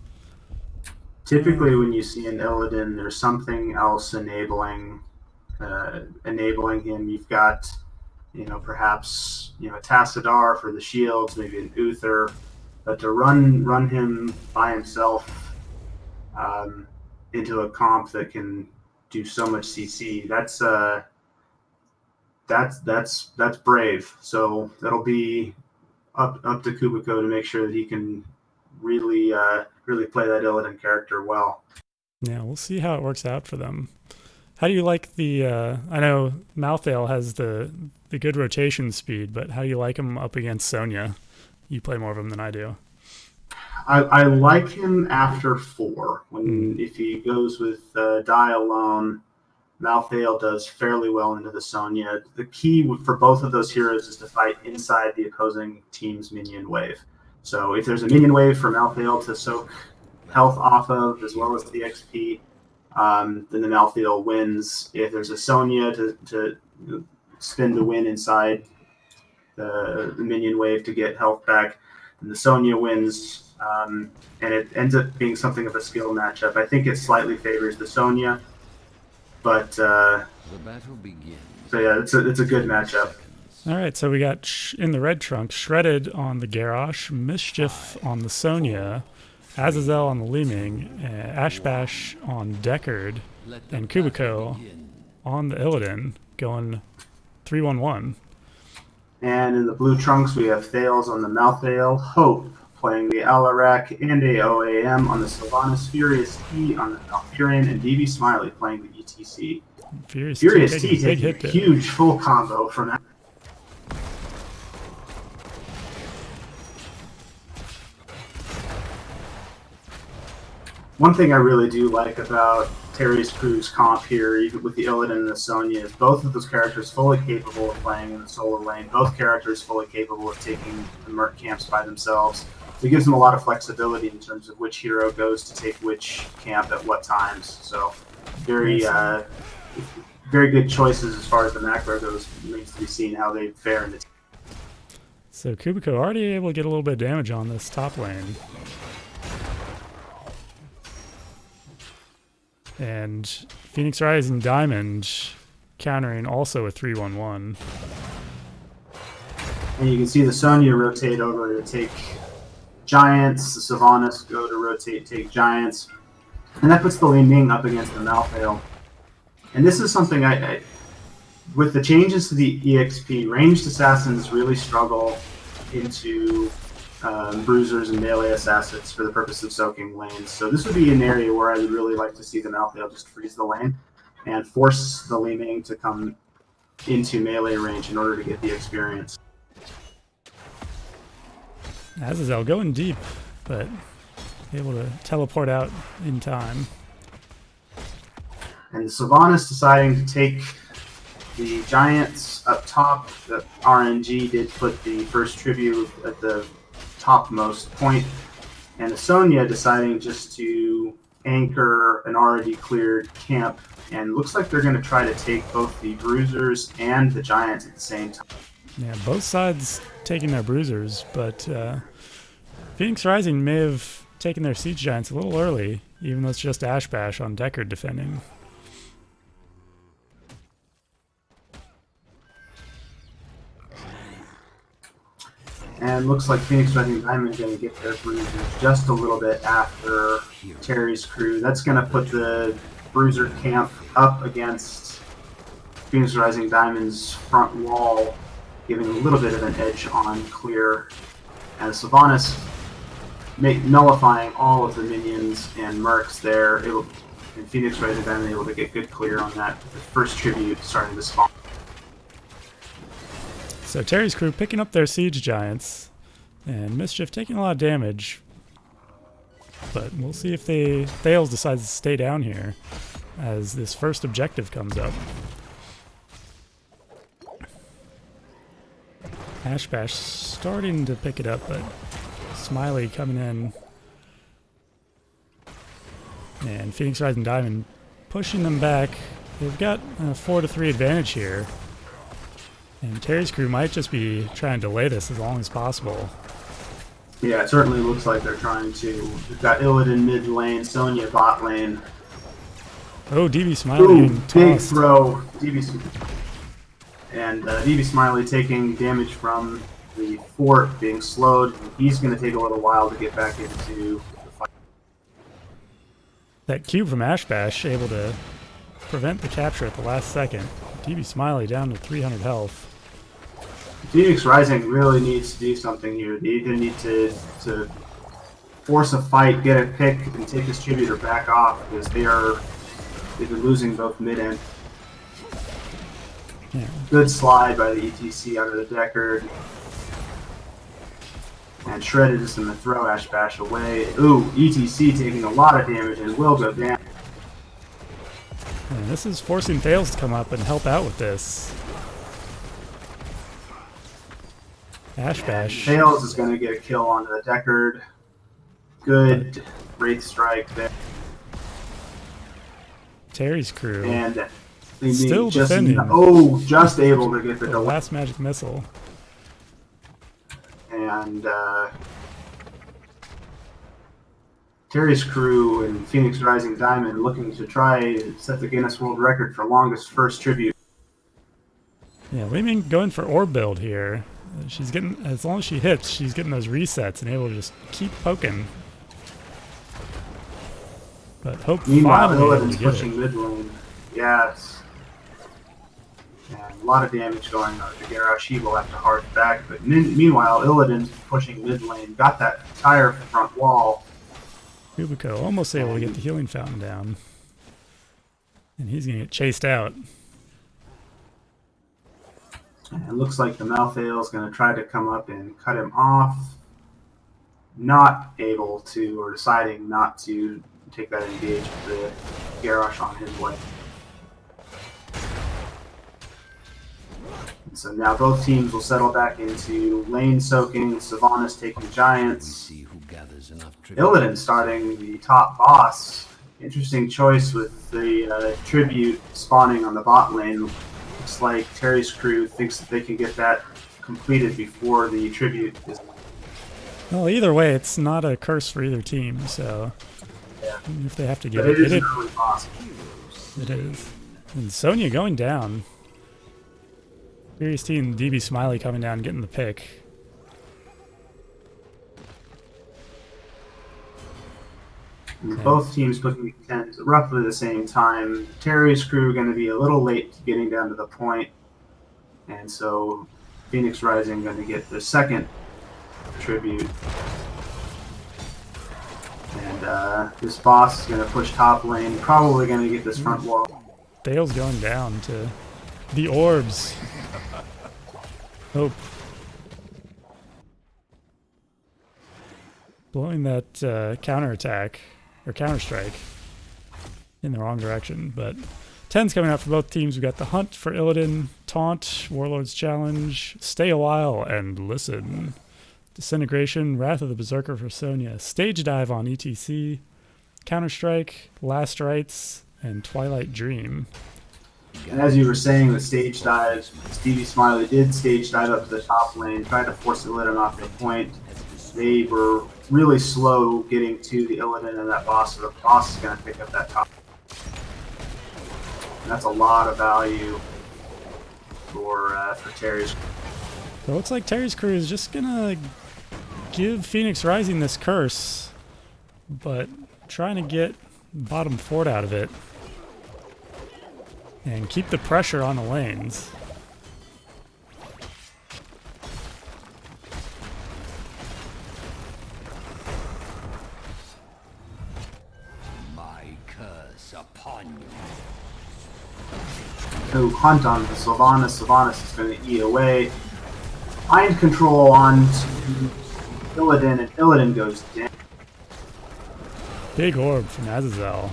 Typically, when you see an Illidan, there's something else enabling him. You've got, perhaps a Tassadar for the shields, maybe an Uther, but to run him by himself into a comp that can do so much CC, that's brave. So that'll be up to Kubiko to make sure that he can really play that Illidan character well. Yeah, we'll see how it works out for them. How do you like the? I know Malthael has the good rotation speed, but how do you like him up against Sonya? You play more of him than I do. I like him after 4. If he goes with Die alone, Malthael does fairly well into the Sonya. The key for both of those heroes is to fight inside the opposing team's minion wave. So if there's a minion wave for Malthael to soak health off of, as well as the XP, then the Malthael wins. If there's a Sonya to spin the win inside the minion wave to get health back, then the Sonya wins. And it ends up being something of a skill matchup. I think it slightly favors the Sonya, but the battle begins. So yeah, it's a good matchup. All right, so we got in the red trunk, Shredded on the Garrosh, Mischief on the Sonya, Azazel on the Li Ming, Ashbash on Deckard, and Kubiko on the Illidan, going 3-1-1. And in the blue trunks, we have Thales on the Malthael, Hope playing the Alarak, and AOAM on the Sylvanas, Furious T on the Malfurion, and DB Smiley playing the ETC. Furious T taking a huge full combo from that. One thing I really do like about Terry's crew's comp here, even with the Illidan and the Sonya, is both of those characters fully capable of playing in the solo lane. Both characters fully capable of taking the Merc camps by themselves. So it gives them a lot of flexibility in terms of which hero goes to take which camp at what times. So very good choices as far as the macro goes. It remains to be seen how they fare in the team. So Kubiko already able to get a little bit of damage on this top lane. And Phoenix Rising Diamond countering also a 3-1-1. And you can see the Sonya rotate over to take Giants. The Sylvanas go to rotate, take Giants. And that puts the Li Ming up against the Malthael. And this is something I with the changes to the EXP, ranged assassins really struggle into bruisers and melee assassins for the purpose of soaking lanes. So this would be an area where I would really like to see the Malthael just freeze the lane and force the Li Ming to come into melee range in order to get the experience. Azazel going deep, but able to teleport out in time. And Sylvanas deciding to take the Giants up top. The RNG did put the first tribute at the topmost point. And the Sonya deciding just to anchor an already cleared camp. And looks like they're going to try to take both the Bruisers and the Giants at the same time. Yeah, both sides taking their Bruisers, but Phoenix Rising may have taken their Siege Giants a little early, even though it's just Ash Bash on Deckard defending. And looks like Phoenix Rising Diamond going to get their Bruisers just a little bit after Terry's crew. That's going to put the Bruiser camp up against Phoenix Rising Diamond's front wall, giving a little bit of an edge on clear. And Sylvanas nullifying all of the minions and mercs there. And Phoenix Rising Diamond able to get good clear on that. The first tribute starting to spawn. So Terry's crew picking up their Siege Giants, and Mischief taking a lot of damage. But we'll see if Thales decides to stay down here as this first objective comes up. Ash Bash starting to pick it up, but Smiley coming in. And Phoenix Rising Diamond pushing them back. They've got a 4-3 advantage here. And Terry's crew might just be trying to delay this as long as possible. Yeah, it certainly looks like they're trying to. We've got Illidan mid lane, Sonya bot lane. Oh, DB Smiley Ooh, getting big tossed. throw. DB Smiley taking damage from the fort being slowed. He's going to take a little while to get back into the fight. That cube from Ash Bash able to prevent the capture at the last second. DB Smiley down to 300 health. Phoenix Rising really needs to do something here. They either need to force a fight, get a pick, and take this distributor back off because they've been losing both mid and. Yeah. Good slide by the ETC under the Deckard. And Shredded is going to throw Ash Bash away. Ooh, ETC taking a lot of damage and will go down. And this is forcing Thales to come up and help out with this. Ash Bash. Thales is going to get a kill onto the Deckard. Good Wraith Strike there. Terry's crew. And still defending. Just able to get the delay. Last magic missile. And Terry's crew and Phoenix Rising Diamond looking to try and set the Guinness World Record for longest first tribute. Yeah, Li Ming going for orb build here. She's getting, as long as she hits, she's getting those resets and able to just keep poking. But hope Meanwhile, finally able Illidan's to get pushing it. mid lane. Yes. And a lot of damage going on. The Garashi will have to hard back. But meanwhile, Illidan's pushing mid lane. Got that entire front wall. Kubiko almost able to get the healing fountain down. And he's going to get chased out. And it looks like the Malthael is going to try to come up and cut him off. Not able to, or deciding not to take that engage with the Garrosh on his way. And so now both teams will settle back into lane soaking. Sylvanas taking Giants. See who gathers enough Illidan starting the top boss. Interesting choice with the tribute spawning on the bot lane. Looks like Terry's crew thinks that they can get that completed before the tribute is. Well, either way, it's not a curse for either team, so Yeah. if they have to get But it is it, an early boss. it is. And Sonya going down. Furious Team DB Smiley coming down, getting the pick. And both teams putting 10 at roughly the same time. Terry's crew going to be a little late getting down to the point, and so Phoenix Rising going to get the second tribute. And this boss is going to push top lane, probably going to get this front wall. Dale's going down to the orbs. Hope. Blowing that counterattack, or counter-strike, in the wrong direction. But 10's coming out for both teams. We've got the Hunt for Illidan, Taunt, Warlord's Challenge, Stay a While, and Listen. Disintegration, Wrath of the Berserker for Sonya, Stage Dive on ETC, Counter-Strike, Last Rites, and Twilight Dream. And as you were saying, the stage dive, Stevie Smiley did stage dive up to the top lane, tried to force Illidan off the point. They were really slow getting to the Illidan and that boss, so the boss is going to pick up that top. And that's a lot of value for Terry's. So it looks like Terry's crew is just going to give Phoenix Rising this curse, but trying to get bottom fort out of it and keep the pressure on the lanes. My curse upon you. So Hunt on the Sylvanas. Sylvanas is going to eat away. Mind control on Illidan, and Illidan goes down. Big orb from Azazel.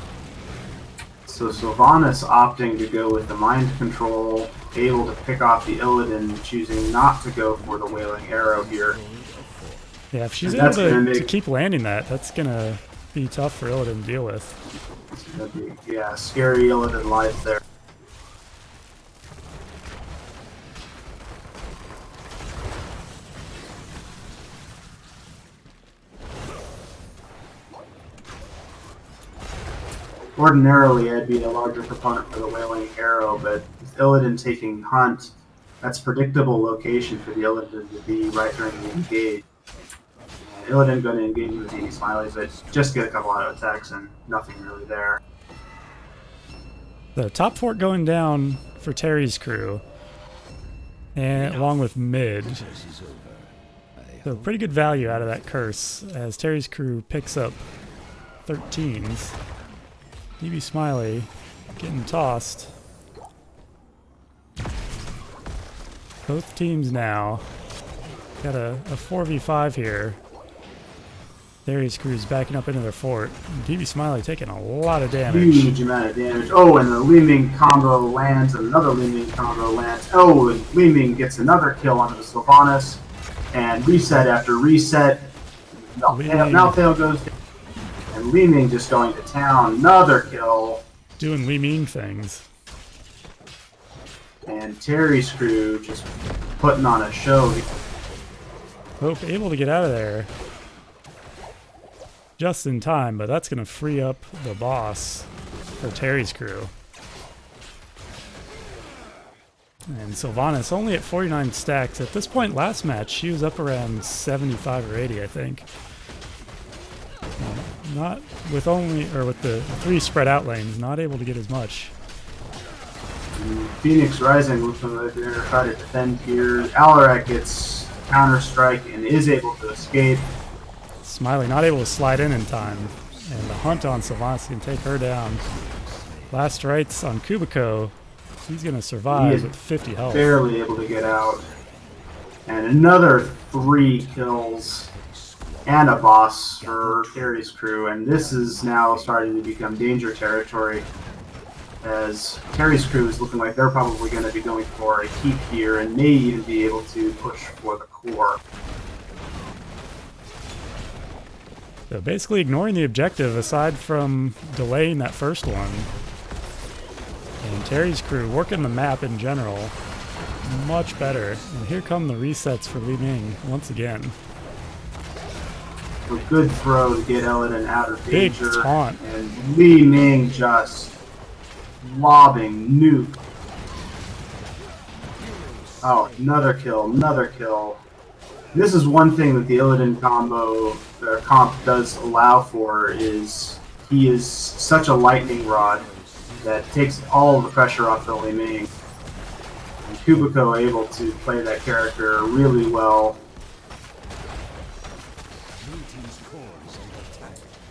So Sylvanas opting to go with the mind control, able to pick off the Illidan, choosing not to go for the Wailing Arrow here. Yeah, if she's And able that's to keep landing that, that's going to be tough for Illidan to deal with. It's gonna be, yeah, scary Illidan life there. Ordinarily, I'd be a larger proponent for the Wailing Arrow, but with Illidan taking Hunt, that's predictable location for the Illidan to be right during the engage. Illidan going to engage with the Smiley, but just get a couple auto attacks and nothing really there. The top fort going down for Terry's crew, and along with mid. So pretty good value out of that curse as Terry's crew picks up 13s. DB Smiley getting tossed. Both teams now got a 4v5 here. Terry's crew's backing up into their fort. DB Smiley taking a lot of damage. Huge amount of damage. Oh, and the Li Ming combo lands, and another Li Ming combo lands. Oh, and Li Ming gets another kill onto the Sylvanas, and reset after reset. Malthael goes down, and Li Ming just going to town. Another kill. Doing Li Ming things. And Terry's crew just putting on a show. Hope able to get out of there just in time, but that's going to free up the boss for Terry's crew. And Sylvanas only at 49 stacks. At this point last match, she was up around 75 or 80, I think. Not with with the 3 spread out lanes, not able to get as much. Phoenix Rising looks like they're going to try to defend here. Alarak gets counter-strike and is able to escape. Smiley not able to slide in time. And the Hunt on Sylvanas can take her down. Last rites on Kubiko. He's going to survive with 50 health. Barely able to get out. And another 3 kills and a boss for Terry's crew. And this is now starting to become danger territory, as Terry's crew is looking like they're probably going to be going for a keep here and may even be able to push for the core. So basically ignoring the objective aside from delaying that first one. And Terry's crew working the map in general much better. And here come the resets for Li Ming once again. A good throw to get Illidan out of danger. Big taunt. And Li Ming just lobbing nuke. Oh, another kill, another kill. This is one thing that the Illidan comp does allow for, is he is such a lightning rod that takes all of the pressure off the Li Ming. And Kubiko able to play that character really well.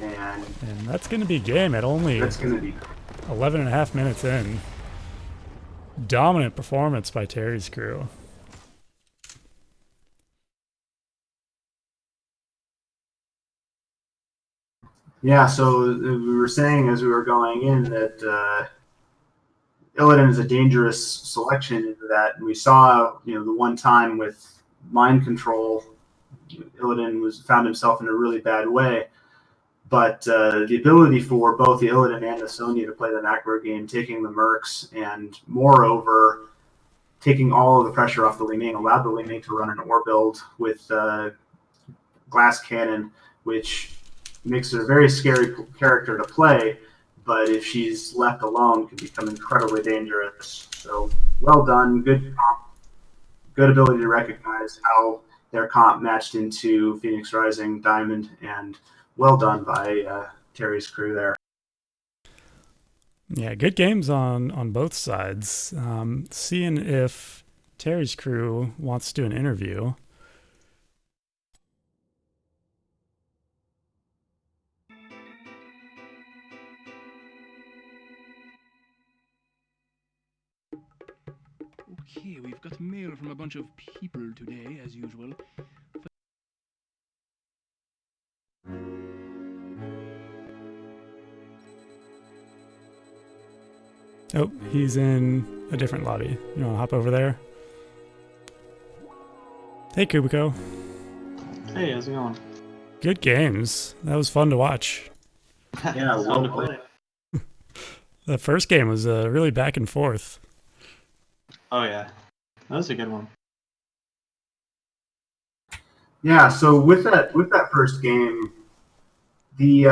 And that's going to be game at only that's going to be 11 and a half minutes in. Dominant performance by Terry's crew. Yeah, so we were saying as we were going in that Illidan is a dangerous selection into that. And we saw, the one time with mind control, Illidan found himself in a really bad way. But the ability for both the Illidan and the Sonya to play the macro game, taking the Mercs, and moreover, taking all of the pressure off the Li Ming, allowed the Li Ming to run an ore build with glass cannon, which makes her a very scary character to play, but if she's left alone, can become incredibly dangerous. So well done, good comp, good ability to recognize how their comp matched into Phoenix Rising, Diamond, and well done by Terry's crew there. Yeah, good games on both sides. Seeing if Terry's crew wants to do an interview. Okay, we've got mail from a bunch of people today, as usual. Oh, he's in a different lobby. You want to hop over there? Hey, Kubiko. Hey, how's it going? Good games. That was fun to watch. Yeah, Fun well to played. play. The first game was really back and forth. Oh yeah, that was a good one. Yeah, so with that first game, the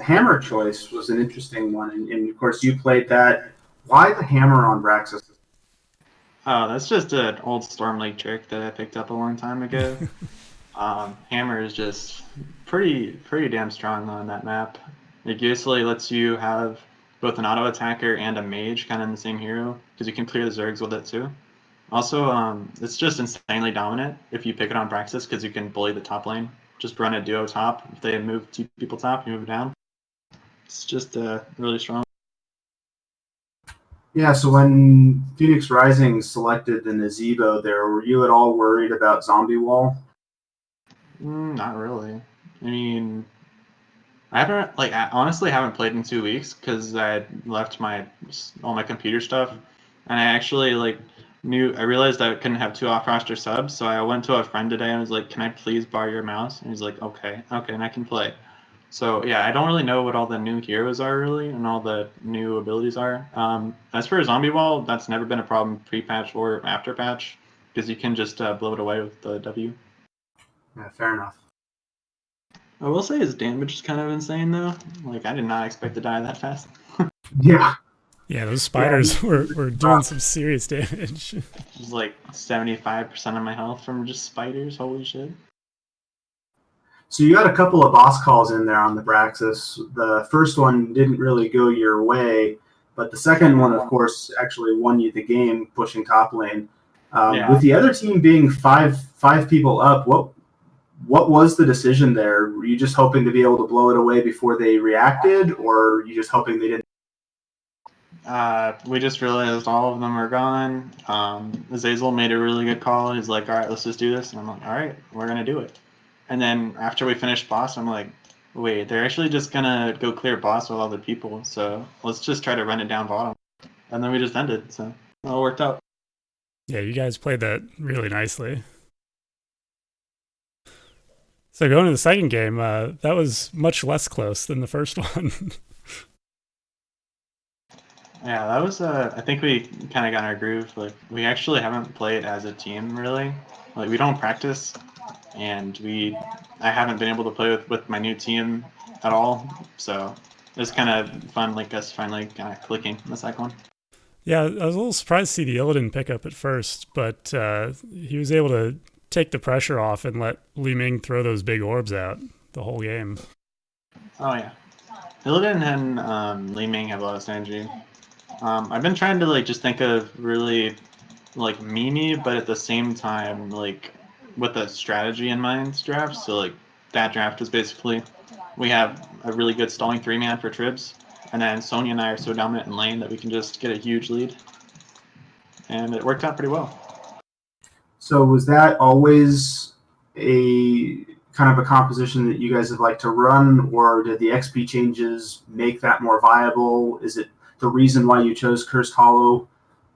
hammer choice was an interesting one, and of course you played that. Why the hammer on Braxis? Oh, that's just an old Storm League trick that I picked up a long time ago. Hammer is just pretty damn strong on that map. It basically lets you have both an auto attacker and a mage kind of in the same hero, because you can clear the Zergs with it too. Also, it's just insanely dominant if you pick it on Braxis, because you can bully the top lane. Just run a duo top. If they move two people top, you move down. It's just really strong. Yeah, so when Phoenix Rising selected the Nazebo there, were you at all worried about Zombie Wall? Not really. I mean, I honestly haven't played in 2 weeks because I left all my computer stuff, and I actually I realized I couldn't have two off roster subs, so I went to a friend today and was like, "Can I please borrow your mouse?" And he's like, "Okay, and I can play." So yeah, I don't really know what all the new heroes are really, and all the new abilities are. As for Zombie Wall, that's never been a problem pre-patch or after patch, because you can just blow it away with the W. Yeah, fair enough. I will say his damage is kind of insane though. I did not expect to die that fast. Yeah. Yeah, those spiders were doing some serious damage. It's 75% of my health from just spiders. Holy shit. So you had a couple of boss calls in there on the Braxis. The first one didn't really go your way, but the second one, of course, actually won you the game, pushing top lane. Yeah. With the other team being five people up, what was the decision there? Were you just hoping to be able to blow it away before they reacted, or were you just hoping they didn't? We just realized all of them are gone. Azazel made a really good call. He's like, "All right, let's just do this." And I'm like, "All right, we're gonna do it." And then after we finished boss, I'm like, "Wait, they're actually just gonna go clear boss with all the people. So let's just try to run it down bottom." And then we just ended. So it all worked out. Yeah, you guys played that really nicely. So going to the second game, that was much less close than the first one. Yeah, that was. I think we kind of got our groove. We actually haven't played as a team really. We don't practice, and I haven't been able to play with my new team at all. So it's kind of fun, us finally kind of clicking in the second one. Yeah, I was a little surprised to see the Illidan pick up at first, but he was able to take the pressure off and let Li Ming throw those big orbs out the whole game. Oh yeah, Illidan and Li Ming have a lot of synergy. I've been trying to just think of really memey, but at the same time with a strategy in mind drafts. So that draft is basically we have a really good stalling 3-man for Tribs, and then Sonya and I are so dominant in lane that we can just get a huge lead. And it worked out pretty well. So was that always a kind of a composition that you guys have liked to run, or did the XP changes make that more viable? Is it the reason why you chose Cursed Hollow?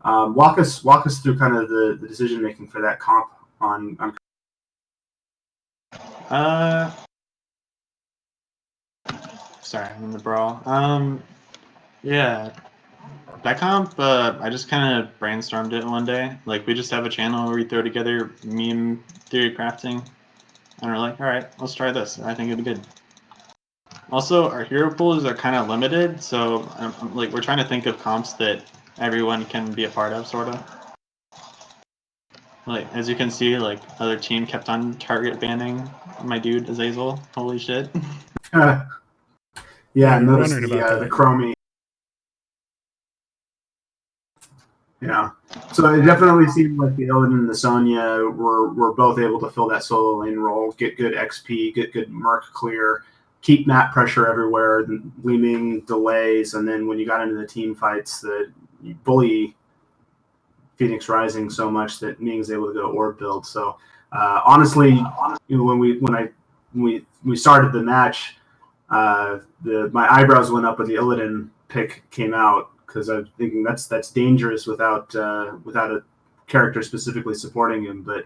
Walk us through kind of the decision making for that comp on. Sorry, I'm in the brawl. Yeah, that comp, I just kind of brainstormed it one day. Like, we just have a channel where we throw together meme theory crafting, and we're like, all right, let's try this. I think it'd be good. Also, our hero pools are kind of limited, so like we're trying to think of comps that everyone can be a part of, sort of. Like, as you can see, like, other team kept on target banning my dude Azazel. Holy shit. Yeah, I we were noticed wondering about the that. Chromie. Yeah, so it definitely seemed like the Illidan and the Sonya were both able to fill that solo lane role, get good XP, get good Merc clear, keep map pressure everywhere, gleaming delays, and then when you got into the team fights, you bully Phoenix Rising so much that Ming is able to go orb build. So honestly, when we started the match, my eyebrows went up when the Illidan pick came out, because I'm thinking that's dangerous without a character specifically supporting him. But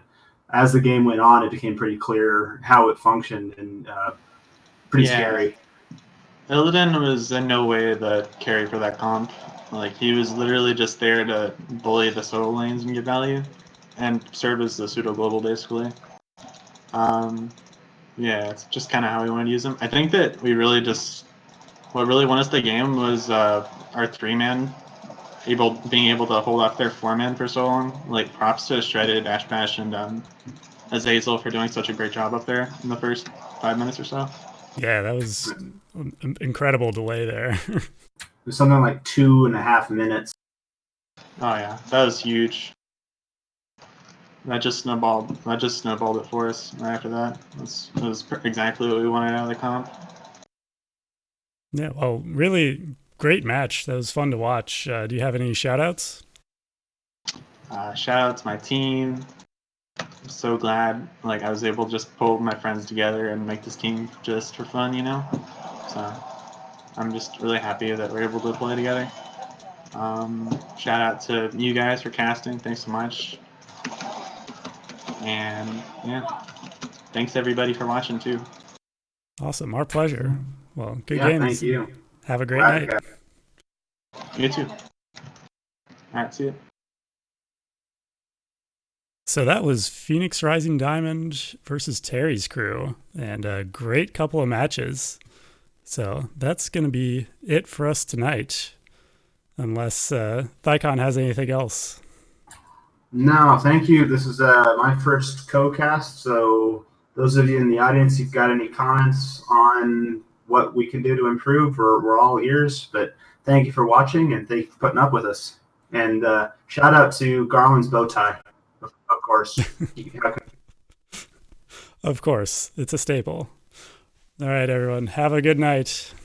as the game went on, it became pretty clear how it functioned, and pretty scary. Illidan was in no way the carry for that comp. Like, he was literally just there to bully the solo lanes and get value, and serve as the pseudo global basically. Yeah, it's just kind of how we wanted to use him. I think that what really won us the game was our 3-man being able to hold off their 4-man for so long. Like, props to Shredded, Ashbash, and Azazel for doing such a great job up there in the first 5 minutes or so. Yeah, that was an incredible delay there. It was something like 2.5 minutes. Oh yeah, that was huge. That just snowballed it for us right after that. That was exactly what we wanted out of the comp. Yeah, well, really great match. That was fun to watch. Do you have any shout-outs? Shout out to my team. I'm so glad I was able to just pull my friends together and make this team just for fun, So I'm just really happy that we're able to play together. Shout out to you guys for casting. Thanks so much. And yeah, thanks everybody for watching too. Awesome, our pleasure. Well, good Yeah, games. thank you. Have a great Glad night. You too. All right, see you. So that was Phoenix Rising Diamond versus Terry's crew, and a great couple of matches. So that's going to be it for us tonight, unless Thicon has anything else. No, thank you. This is my first co-cast, so those of you in the audience, if you've got any comments on what we can do to improve, we're all ears. But thank you for watching, and thank you for putting up with us. And shout out to Garland's bow tie, of course. Of course, it's a staple. All right, everyone, have a good night.